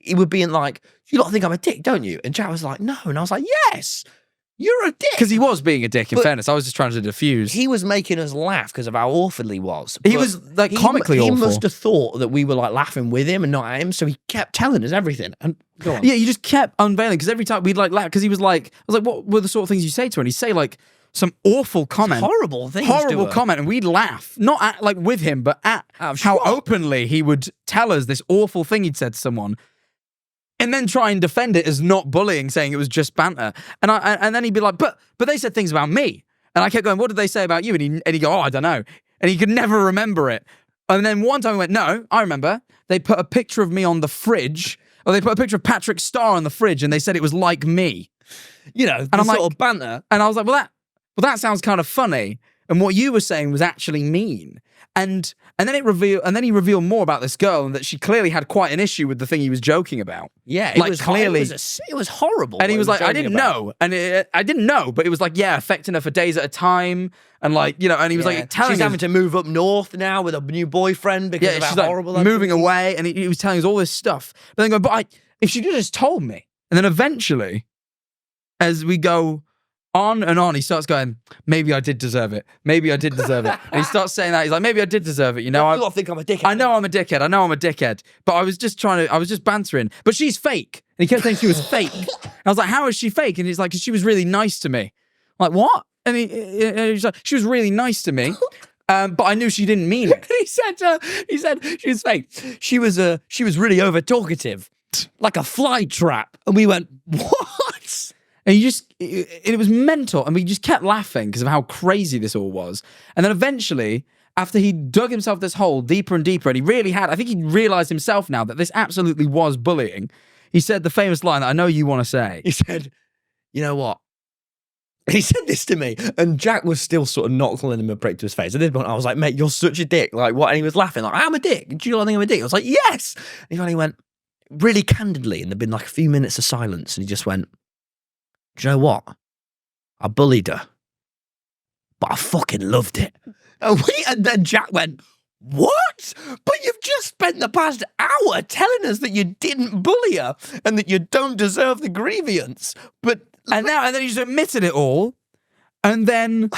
it would be in like, you lot think I'm a dick, don't you? And Jack was like, no. And I was like, yes, you're a dick. Because he was being a dick, in fairness. I was just trying to diffuse. He was making us laugh because of how awful he was. He was like comically awful. He must have thought that we were like laughing with him and not at him, so he kept telling us everything. And go on. Yeah, you just kept unveiling because every time we'd like laugh, because he was like, I was like, what were the sort of things you say to her? And he'd say like some awful comment. Horrible things. Horrible comment. And we'd laugh. Not at like with him, but at how openly he would tell us this awful thing he'd said to someone. And then try and defend it as not bullying, saying it was just banter. And then he'd be like, but they said things about me. And I kept going, what did they say about you? And he'd go, oh, I don't know. And he could never remember it. And then one time he went, no, I remember. They put a picture of me on the fridge, or they put a picture of Patrick Starr on the fridge, and they said it was like me. You know, and I'm sort like, of banter. And I was like, well, that sounds kind of funny. And what you were saying was actually mean. And then he revealed more about this girl and that she clearly had quite an issue with the thing he was joking about. Yeah, like clearly it was horrible. And he was like, I didn't know, and I didn't know, but it was like, yeah, affecting her for days at a time, and like, you know, and he was like telling she's having to move up north now with a new boyfriend because of how horrible like moving away, and he was telling us all this stuff. But then going, if she just told me, and then eventually, as we go on and on, he starts going, maybe I did deserve it. Maybe I did deserve it. And he starts saying that. He's like, maybe I did deserve it. You know, I think I'm a dickhead. I know I'm a dickhead. But I was just bantering. But she's fake. And he kept saying she was fake. And I was like, how is she fake? And he's like, 'cause she was really nice to me. I'm like, what? And he's like, she was really nice to me. But I knew she didn't mean it. he said she was fake. She was really over talkative, like a fly trap. And we went, what? And it was mental. And we just kept laughing because of how crazy this all was. And then eventually, after he dug himself this hole deeper and deeper, and I think he realized himself now that this absolutely was bullying. He said the famous line that I know you want to say. He said, you know what? He said this to me, and Jack was still sort of not calling him a prick to his face. At this point, I was like, mate, you're such a dick. Like, what? And he was laughing, like, I'm a dick. Do you not think I'm a dick? I was like, yes. And he finally went, really candidly, and there'd been like a few minutes of silence, and he just went, do you know what? I bullied her, but I fucking loved it. And then Jack went, what? But you've just spent the past hour telling us that you didn't bully her and that you don't deserve the grievance. And then he just admitted it all. And then,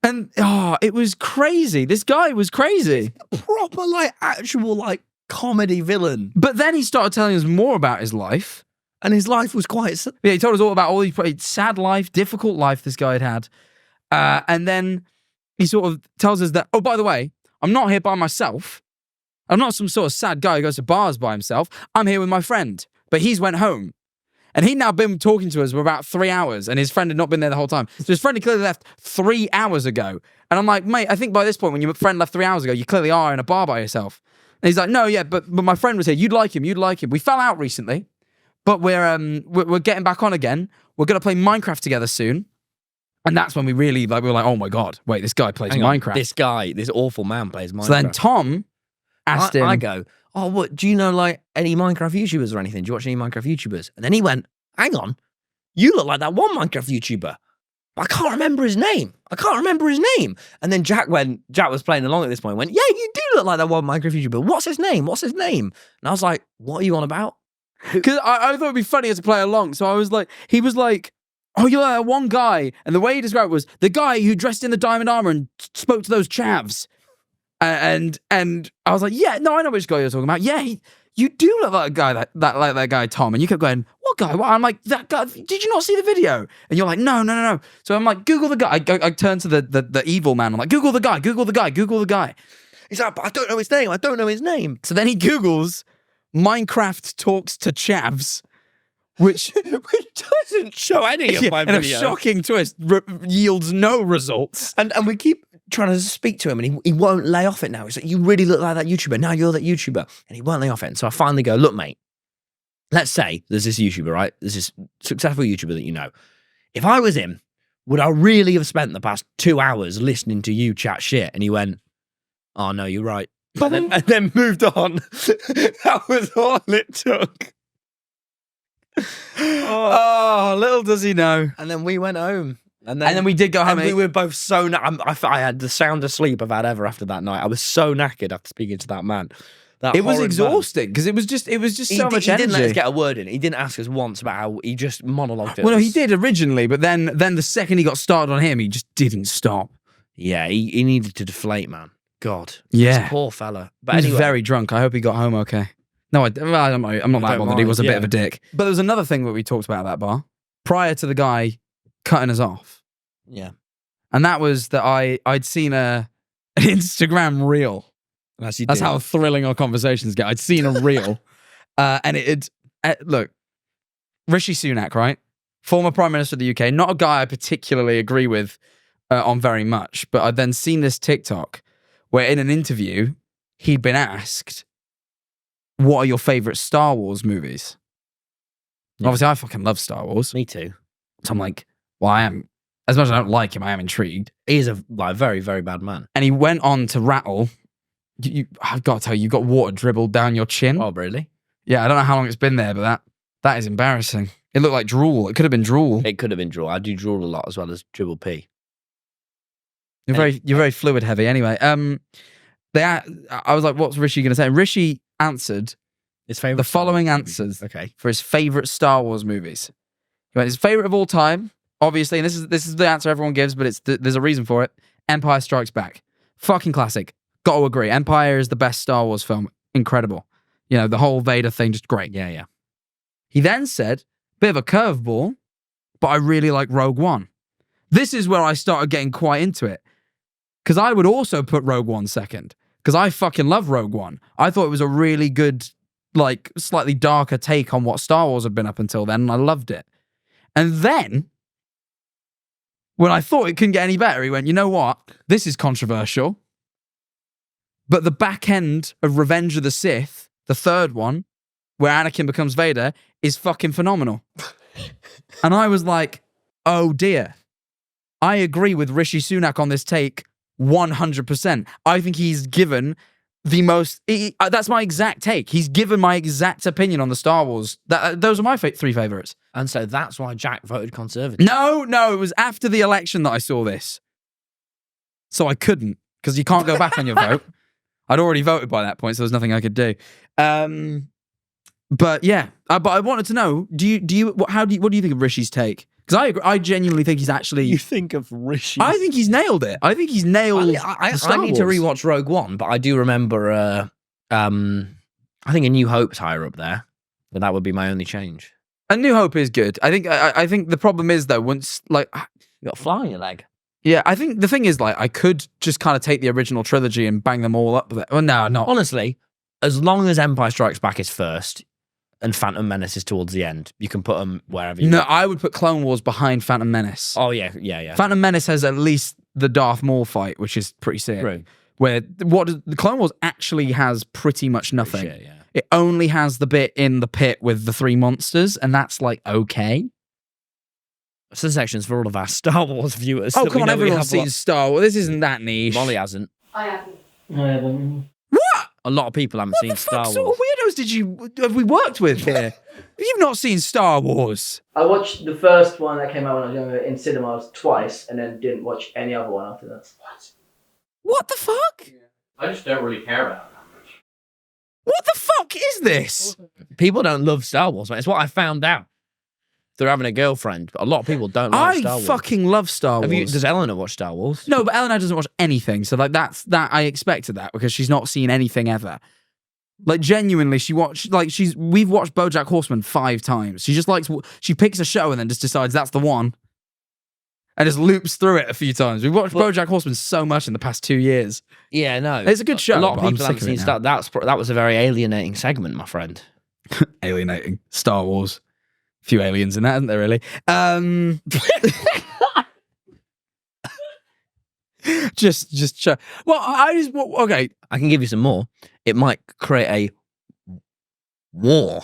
it was crazy. This guy was crazy. Proper, like, actual, like, comedy villain. But then he started telling us more about his life. And his life was quite... Yeah, he told us all about all these sad life, difficult life this guy had. And then he sort of tells us that, oh, by the way, I'm not here by myself. I'm not some sort of sad guy who goes to bars by himself. I'm here with my friend. But he's went home. And he'd now been talking to us for about 3 hours, and his friend had not been there the whole time. So his friend had clearly left 3 hours ago. And I'm like, mate, I think by this point, when your friend left 3 hours ago, you clearly are in a bar by yourself. And he's like, no, yeah, but my friend was here. You'd like him. We fell out recently. But we're getting back on again. We're going to play Minecraft together soon. And that's when we were like, oh my God, wait, this guy plays Minecraft. This awful man plays Minecraft. So then Tom asked him. I go, oh, what, do you know like any Minecraft YouTubers or anything? Do you watch any Minecraft YouTubers? And then he went, hang on, you look like that one Minecraft YouTuber. I can't remember his name. And then Jack was playing along at this point, went, yeah, you do look like that one Minecraft YouTuber. What's his name? And I was like, what are you on about? Because I thought it'd be funnier to play along. So he was like, oh, you're that one guy. And the way he described it was the guy who dressed in the diamond armor and spoke to those chavs. And I was like, yeah, no, I know which guy you're talking about. Yeah, you do look like a guy that guy Tom. And you kept going, what guy? What? I'm like, that guy. Did you not see the video? And you're like, no. So I'm like, Google the guy. I turn to the evil man. I'm like, Google the guy. He's like, but I don't know his name. So then he Googles Minecraft talks to chavs, which doesn't show any of my in a videos. shocking twist yields no results. And we keep trying to speak to him, and he won't lay off it now. He's like, you really look like that YouTuber. Now you're that YouTuber. And he won't lay off it. And so I finally go, look, mate, let's say there's this YouTuber, right? There's this successful YouTuber that you know. If I was him, would I really have spent the past 2 hours listening to you chat shit? And he went, oh, no, you're right. And then moved on. That was all it took. Oh, little does he know. And then we went home. And then we did go home. And we were both so I had the soundest sleep I've had ever after that night. I was so knackered after speaking to that man. It was exhausting because it was just so much energy. He didn't let us get a word in. He didn't ask us once about how he just monologued it. Well, no, he did originally, but then the second he got started on him, he just didn't stop. Yeah, he needed to deflate, man. God. Yeah. This poor fella. But He was anyway, very drunk. I hope he got home okay. No, I'm not that bothered. He was a bit of a dick. But there was another thing that we talked about at that bar prior to the guy cutting us off. Yeah. And that was that I'd seen an Instagram reel. That's how thrilling our conversations get. I'd seen a reel. And look, Rishi Sunak, right? Former Prime Minister of the UK. Not a guy I particularly agree with on very much. But I'd then seen this TikTok where in an interview, he'd been asked, what are your favourite Star Wars movies? Yeah. Obviously, I fucking love Star Wars. Me too. So I'm like, well, I am, as much as I don't like him, I am intrigued. He is a very, very bad man. And he went on to rattle, I've got to tell you, you've got water dribbled down your chin. Oh, really? Yeah, I don't know how long it's been there, but that is embarrassing. It looked like drool. It could have been drool. It could have been drool. I do drool a lot as well as dribble pee. You're very fluid heavy. Anyway, I was like, what's Rishi going to say? And Rishi answered his favorite the following answers for his favorite Star Wars movies. He went, his favorite of all time, obviously, and this is the answer everyone gives, but there's a reason for it. Empire Strikes Back, fucking classic. Got to agree. Empire is the best Star Wars film. Incredible. You know, the whole Vader thing, just great. Yeah. He then said, bit of a curveball, but I really like Rogue One. This is where I started getting quite into it. Because I would also put Rogue One second. Because I fucking love Rogue One. I thought it was a really good, like, slightly darker take on what Star Wars had been up until then, and I loved it. And then, when I thought it couldn't get any better, he went, you know what? This is controversial. But the back end of Revenge of the Sith, the third one, where Anakin becomes Vader, is fucking phenomenal. And I was like, oh dear. I agree with Rishi Sunak on this take 100%. I think he's given the most... that's my exact take. He's given my exact opinion on the Star Wars. Those are my three favourites. And so that's why Jack voted Conservative. No, it was after the election that I saw this. So I couldn't, because you can't go back on your vote. I'd already voted by that point, so there's nothing I could do. But yeah, but I wanted to know, what do you think of Rishi's take? Because I genuinely think he's actually... You think of Rishi? I think he's nailed it. I think he's nailed I need to rewatch Rogue One, but I do remember, I think A New Hope's higher up there, but that would be my only change. A New Hope is good. I think the problem is, though, once, like... You got a fly on your leg. Yeah, I think the thing is, like, I could just kind of take the original trilogy and bang them all up with it. Well, no, not. Honestly, as long as Empire Strikes Back is first and Phantom Menace is towards the end, you can put them wherever you want. I would put Clone Wars behind Phantom Menace. Oh, yeah. Phantom Menace has at least the Darth Maul fight, which is pretty sick. Right. Where the Clone Wars actually has pretty much nothing. Shit, yeah. It only has the bit in the pit with the 3 monsters, and that's like, okay. So the section's for all of our Star Wars viewers. Oh, come on, everyone's seen Star Wars. This isn't that niche. Molly hasn't. I haven't. What? A lot of people haven't seen Star Wars. What sort of weirdos have we worked with here? You've not seen Star Wars. I watched the first one that came out when I was younger in cinemas twice, and then didn't watch any other one after that. What the fuck? I just don't really care about it that much. What the fuck is this? People don't love Star Wars, man. It's what I found out. They're having a girlfriend, but a lot of people don't like Star Wars. I fucking love Star Wars. Does Eleanor watch Star Wars? No, but Eleanor doesn't watch anything, so like that I expected that because she's not seen anything ever. Like genuinely, we've watched BoJack Horseman 5 times. She just she picks a show and then just decides that's the one, and just loops through it a few times. We've watched BoJack Horseman so much in the past 2 years. Yeah, no, It's a good show. A lot of but I'm people sick haven't of it seen now. Star. That was a very alienating segment, my friend. Alienating. Star Wars. A few aliens in that, isn't there? Really. Just. Okay. I can give you some more. It might create a war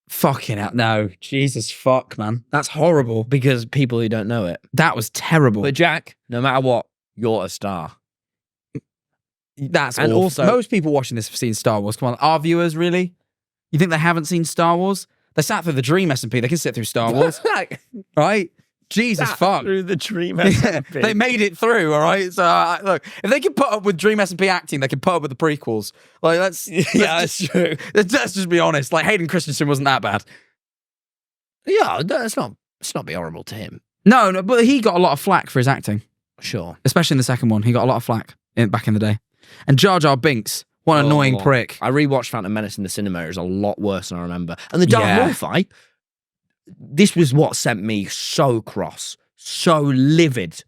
Fucking hell. No. Jesus fuck, man. That's horrible. because people who don't know it. That was terrible. But Jack, no matter what, you're a star. That's and awful. also- Most people watching this have seen Star Wars. Come on, our viewers, really? You think they haven't seen Star Wars? They sat through the Dream SMP. They can sit through Star Wars, right? Jesus fuck. Through the dream. They made it through, all right? So, look, if they can put up with Dream SMP acting, they can put up with the prequels. Like, that's that's true. let's just be honest. Like, Hayden Christensen wasn't that bad. Yeah, it's not be horrible to him. No, but he got a lot of flack for his acting, Sure. especially in the second one. He got a lot of flack back in the day. And Jar Jar Binks, what an annoying prick. I rewatched Phantom Menace in the cinema. It was a lot worse than I remember. And the Darth Yeah. Maul fight, this was what sent me so cross, so livid,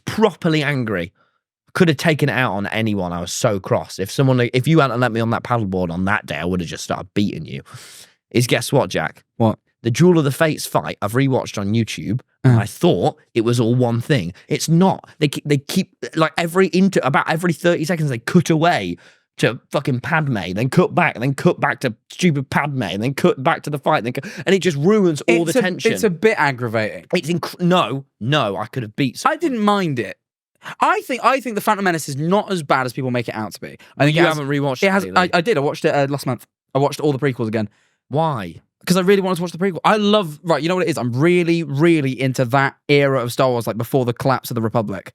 properly angry. Could have taken it out on anyone. I was so cross. If you hadn't let me on that paddleboard on that day, I would have just started beating you. Guess what, Jack? What? The Duel of the Fates fight I've rewatched on YouTube, and I thought it was all one thing. It's not. They keep like about every 30 seconds they cut away to fucking Padme, then cut back to stupid Padme, and then cut back to the fight, and it just ruins all the tension. It's a bit aggravating. No, I could have beat. I didn't mind it. I think the Phantom Menace is not as bad as people make it out to be. I think You haven't rewatched it. Has. Lately. I did. I watched it last month. I watched all the prequels again Why? because I really wanted to watch the prequel. I love. Right, you know what it is. I'm really, really into that era of Star Wars, like before the collapse of the Republic.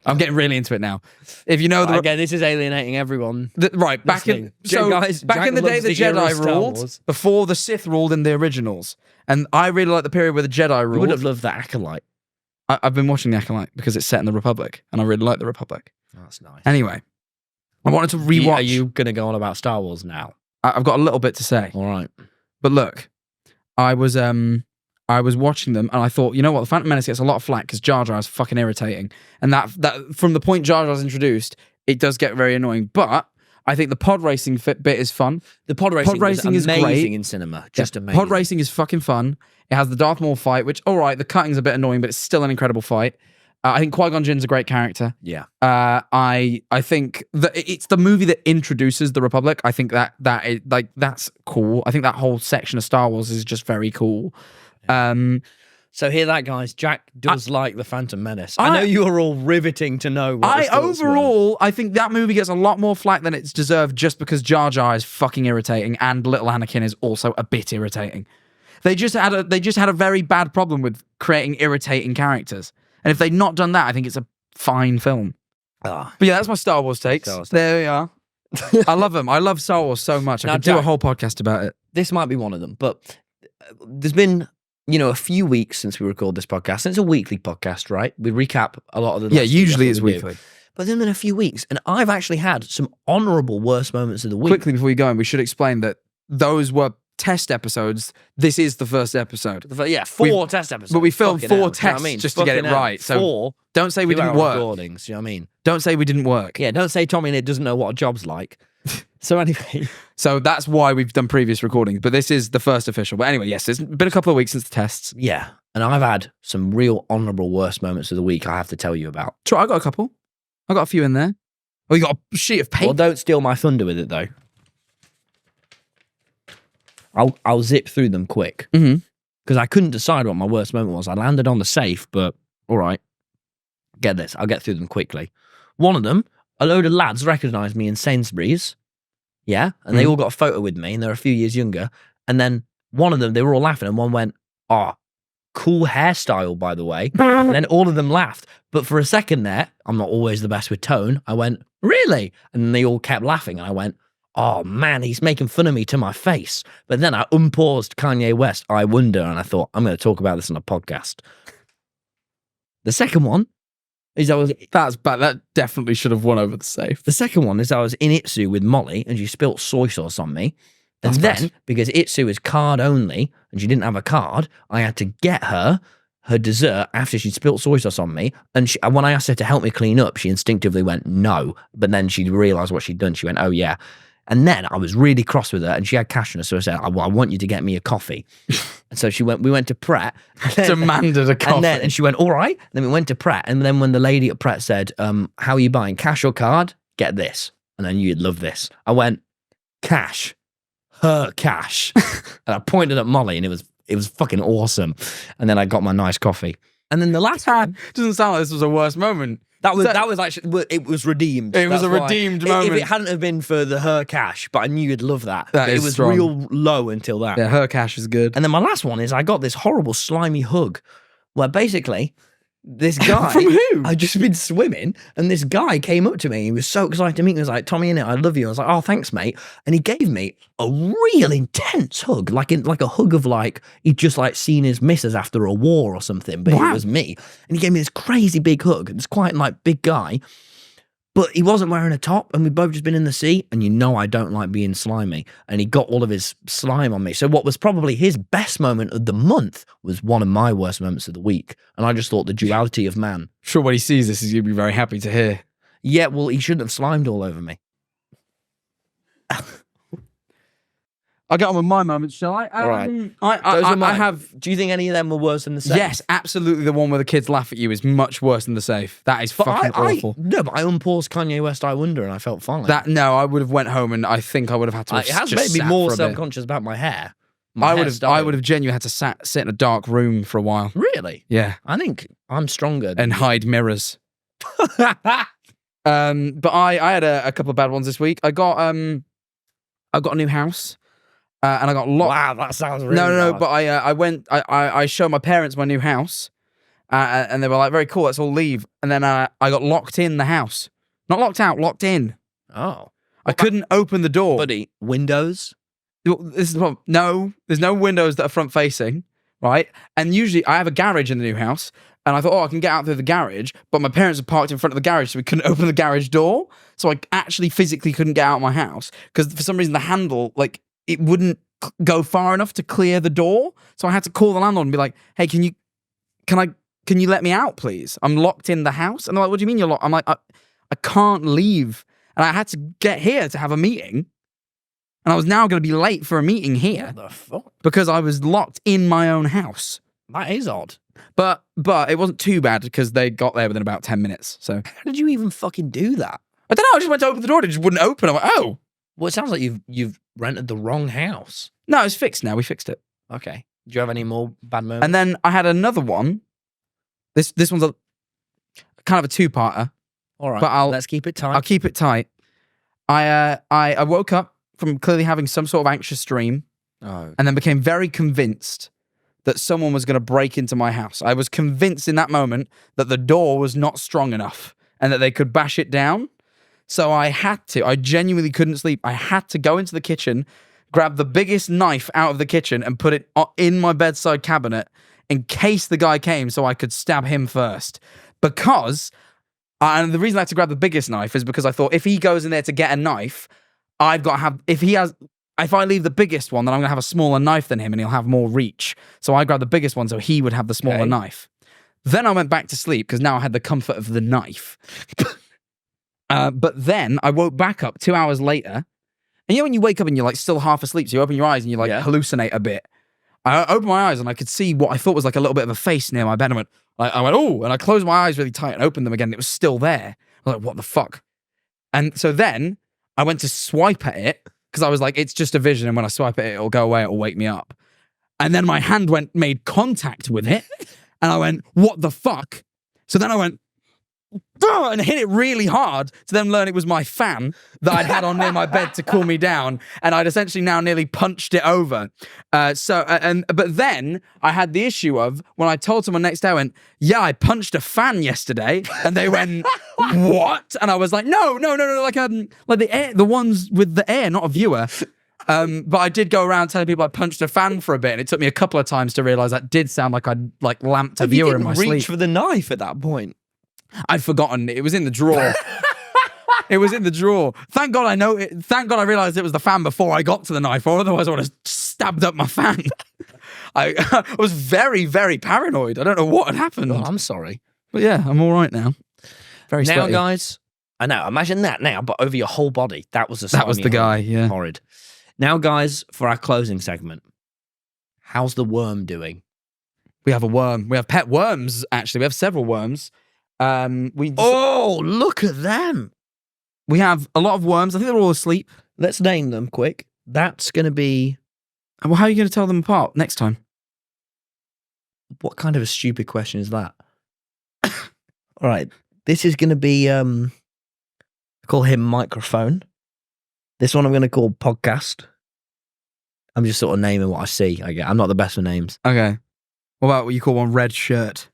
I'm getting really into it now. If you know the Again, this is alienating everyone. right back in listening. Guys, back Jack in the day, loves the the era of Jedi Star ruled Wars. before the Sith ruled in the originals, and I really like the period where the Jedi You ruled. would have loved that Acolyte. I've been watching the Acolyte because it's set in the Republic, and I really like the Republic. That's nice. Anyway, I wanted to rewatch. Are you going to go on about Star Wars now? I've got a little bit to say, All right. but look, I was watching them, and I thought, you know what, the Phantom Menace gets a lot of flack because Jar Jar is fucking irritating, and that from the point Jar Jar's introduced, it does get very annoying. But I think the pod racing bit is fun. The pod racing is amazing great. in cinema. Just amazing. Pod racing is fucking fun. It has the Darth Maul fight, which, all right, the cutting's a bit annoying, but it's still an incredible fight. I think Qui-Gon Jinn's a great character. Yeah. I think that it's the movie that introduces the Republic. I think that's cool. I think that whole section of Star Wars is just very cool. So hear that, guys. Jack does like the Phantom Menace. I know you are all riveting to know what his thoughts were. Overall, I think that movie gets a lot more flack than it's deserved just because Jar Jar is fucking irritating and little Anakin is also a bit irritating. They just had a very bad problem with creating irritating characters. And if they'd not done that, I think it's a fine film. Ah. But yeah, that's my Star Wars takes. Star Wars There we are. I love them. I love Star Wars so much. I Now, could do a Jack- whole podcast about it. This might be one of them, but there's been, a few weeks since we record this podcast. And it's a weekly podcast, right? We recap a lot of the. Yeah, last week, usually that's it's what we do. weekly. But there's been a few weeks, and I've actually had some honourable worst moments of the week. Quickly before we go in, we should explain that those were test episodes. This is the first episode. Yeah, 4 test episodes. But we filmed Fucking 4 hell, tests you know what I mean? just to get it Fucking hell. right. So 4 don't say we didn't 2-hour work. recordings, you know what I mean? Don't say we didn't work. Yeah, don't say TommyInnit doesn't know what a job's like. So anyway. So that's why we've done previous recordings. But this is the first official. But anyway, yes, it's been a couple of weeks since the tests. Yeah, and I've had some real honourable worst moments of the week I have to tell you about. Sure, I got a couple. I got a few in there. Oh, you got a sheet of paper? Well, don't steal my thunder with it, though. I'll zip through them quick. Mhm. Because I couldn't decide what my worst moment was. I landed on the safe, but all right. Get this. I'll get through them quickly. One of them, a load of lads recognised me in Sainsbury's. Yeah. And they all got a photo with me, and they're a few years younger. And then one of them, they were all laughing, and one went, "Oh, cool hairstyle, by the way." And then all of them laughed. But for a second there, I'm not always the best with tone. I went, "Really?" And then they all kept laughing, and I went, "Oh man, he's making fun of me to my face." But then I unpaused Kanye West, "I Wonder," and I thought, I'm going to talk about this on a podcast. The second one, is I was That's bad. That definitely should have won over the safe. the second one is I was in Itsu with Molly and she spilt soy sauce on me. And That's then bad. because Itsu is card only and she didn't have a card, I had to get her dessert after she'd spilt soy sauce on me. And when I asked her to help me clean up, she instinctively went no. But then she realised what she'd done. She went, oh yeah. And then I was really cross with her and she had cash on her. So I said, I want you to get me a coffee. And so we went to Pret. Demanded a coffee. And she went, all right. And then we went to Pret. And then when the lady at Pret said, how are you buying, cash or card? Get this. And I knew you'd love this. I went, cash. Her cash. And I pointed at Molly and it was fucking awesome. And then I got my nice coffee. And then the last time, Doesn't sound like this was a worse moment. that was actually, it was redeemed. It was That's a why. redeemed If moment. it hadn't have been for her cash, but I knew you'd love that. That It is was strong. real low until that. Yeah, her cash is good. And then my last one is I got this horrible slimy hug where basically this guy From who? I'd just been swimming and this guy came up to me. He was so excited to meet me. He was like, "TommyInnit, I love you." I was like, "Oh, thanks, mate." And he gave me a real intense hug, like a hug of like he'd just like seen his missus after a war or something, but Wow. it was me. And he gave me this crazy big hug. It's quite like big guy. But he wasn't wearing a top and we'd both just been in the sea and you know I don't like being slimy. And he got all of his slime on me. So what was probably his best moment of the month was one of my worst moments of the week. And I just thought the duality of man. Sure, when he sees this, he's going to be very happy to hear. Yeah, well, he shouldn't have slimed all over me. I'll get on with my moments, shall I? All right. Those are I mine. have... Do you think any of them were worse than the safe? Yes, absolutely. The one where the kids laugh at you is much worse than the safe. That is But fucking awful. No, but I unpaused Kanye West I Wonder and I felt fine. I would have went home and I think I would have had to. it has just made me sat more for a bit. self-conscious about my hair. My I would hairstyle. have genuinely had to sit in a dark room for a while. Really? Yeah, I think I'm stronger. and hide mirrors. But I had a couple of bad ones this week. I got a new house, and I got locked. Wow, that sounds really No. bad. But I showed my parents my new house, and they were like, "Very cool, let's all leave." And then I got locked in the house, not locked out, locked in. Oh. I couldn't open the door. Buddy, windows? This is the problem. No, there's no windows that are front facing, right? And usually I have a garage in the new house, and I thought, I can get out through the garage, but my parents are parked in front of the garage, so we couldn't open the garage door. So I actually physically couldn't get out of my house because for some reason the handle, like, it wouldn't go far enough to clear the door. So I had to call the landlord and be like, "Hey, can you let me out, please? I'm locked in the house." And they're like, "What do you mean you're locked?" I'm like, I can't leave. And I had to get here to have a meeting. And I was now going to be late for a meeting here What the fuck? because I was locked in my own house. That is odd. But it wasn't too bad because they got there within about 10 minutes. So How did you even fucking do that? I don't know. I just went to open the door. It just wouldn't open. I'm like, oh, Well, it sounds like you've rented the wrong house. no, it's fixed now. We fixed it. Okay. Do you have any more bad moments? And then I had another one. This one's a kind of a two-parter. All right. but let's keep it tight. I'll keep it tight. I woke up from clearly having some sort of anxious dream Oh. and then became very convinced that someone was going to break into my house. I was convinced in that moment that the door was not strong enough and that they could bash it down. So I genuinely couldn't sleep. I had to go into the kitchen, grab the biggest knife out of the kitchen and put it in my bedside cabinet in case the guy came so I could stab him first. Because, and the reason I had to grab the biggest knife is because I thought if he goes in there to get a knife, I've got to have, if I leave the biggest one, then I'm going to have a smaller knife than him and he'll have more reach. So I grabbed the biggest one so he would have the smaller knife. Then I went back to sleep because now I had the comfort of the knife. But then I woke back up 2 hours later. And you know when you wake up and you're like still half asleep, so you open your eyes and you like hallucinate a bit. I opened my eyes and I could see what I thought was like a little bit of a face near my bed. I went, oh, and I closed my eyes really tight and opened them again. And it was still there. I was like, what the fuck? And so then I went to swipe at it because I was like, it's just a vision. And when I swipe at it, it'll go away. It'll wake me up. And then my hand made contact with it. And I went, what the fuck? So then I went, "Duh," and hit it really hard to then learn it was my fan that I'd had on near my bed to cool me down. And I'd essentially now nearly punched it over. But then I had the issue of when I told someone next day, I went, yeah, I punched a fan yesterday. And they went, what? And I was like, no, like the air, the ones with the air, not a viewer. But I did go around telling people I punched a fan for a bit, and it took me a couple of times to realize that did sound like I'd like lamped a viewer in my reach sleep. for the knife at that point. I'd forgotten. It was in the drawer. It was in the drawer. Thank God I know it. Thank God I realised it was the fan before I got to the knife, or otherwise I would have stabbed up my fan. I was very, very paranoid. I don't know what had happened. Oh, I'm sorry. But yeah, I'm all right now. Very Now, sweaty. guys, I know. Imagine that now, but over your whole body. That was That was the guy, yeah. Horrid. Now, guys, for our closing segment, how's the worm doing? We have a worm. We have pet worms, actually. We have several worms. Oh, look at them. We have a lot of worms. I think they're all asleep. Let's name them quick. That's going to be... Well, how are you going to tell them apart next time? What kind of a stupid question is that? All right. This is going to be... I call him Microphone. This one I'm going to call Podcast. I'm just sort of naming what I see. I'm not the best with names. Okay. What about what you call one Red Shirt?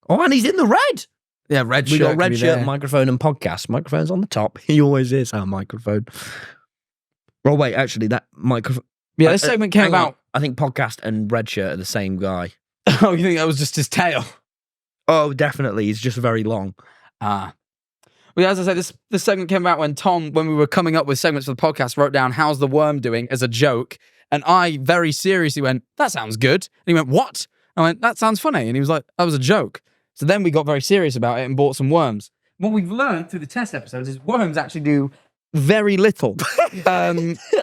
Oh, and he's in the red. Yeah, Red We Shirt. got could Red be Shirt, there. Microphone, and Podcast. Microphone's on the top. He always is our microphone. Oh, wait, actually, that microphone... Yeah, this segment came hang on. about... I think Podcast and Red Shirt are the same guy. Oh, you think that was just his tail? Oh, definitely. He's just very long. Ah. Well, yeah, as I said, this segment came about when Tom, when we were coming up with segments for the podcast, wrote down, how's the worm doing as a joke? And I very seriously went, that sounds good. And he went, what? I went, that sounds funny. And he was like, that was a joke. So then we got very serious about it and bought some worms. What we've learned through the test episodes is worms actually do very little.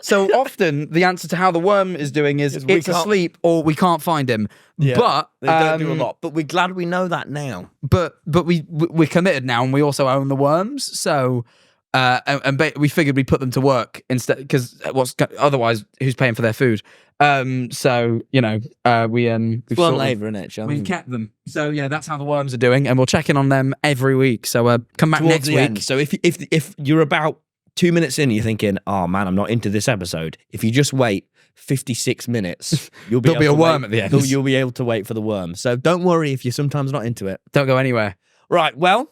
So often the answer to how the worm is doing is we it's can't- asleep or we can't find him. But They don't do a lot. But we're glad we know that now. But we're committed now, and we also own the worms. So we figured we'd put them to work instead, because otherwise who's paying for their food? So you know, we've Worm sort of- labour, isn't it, Joe? We've kept them. So yeah, that's how the worms are doing, and we'll check in on them every week. So come back Towards next the week. end. So if you're about 2 minutes in, and you're thinking, oh man, I'm not into this episode. If you just wait 56 minutes, you'll be There'll be able a to worm wait- at the end. You'll be able to wait for the worm. So don't worry if you're sometimes not into it. Don't go anywhere. Right. Well,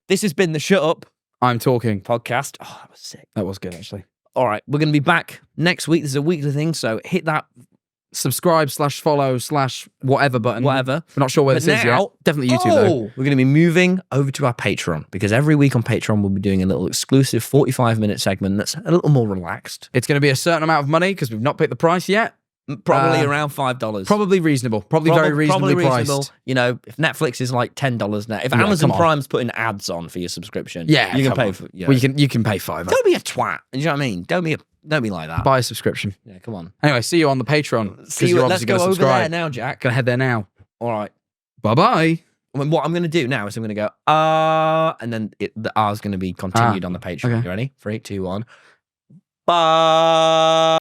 this has been the Shut Up I'm talking. podcast. Oh, that was sick. That was good, actually. All right, we're going to be back next week. This is a weekly thing, so hit that Subscribe / follow / whatever button. whatever. We're not sure where But this is yet. now- Definitely YouTube though. We're going to be moving over to our Patreon, because every week on Patreon we'll be doing a little exclusive 45-minute segment that's a little more relaxed. It's going to be a certain amount of money because we've not picked the price yet. Probably around $5. Probably reasonable. Probably very reasonably priced. You know, if Netflix is like $10 now, if Yeah, Amazon come on. Prime's putting ads on for your subscription, Yeah, you can come pay on. for. Yeah. Well, you can pay $5. Don't be a twat. You know what I mean? Don't be like that. Buy a subscription. Yeah, come on. Anyway, see you on the Patreon. See 'cause you. you're Let's obviously go going to over subscribe. there now, Jack. Gonna head there now. All right. Bye bye. What I'm going to do now is I'm going to go and then the R is going to be continued on the Patreon. okay. You ready? 3, 2, 1. Bye.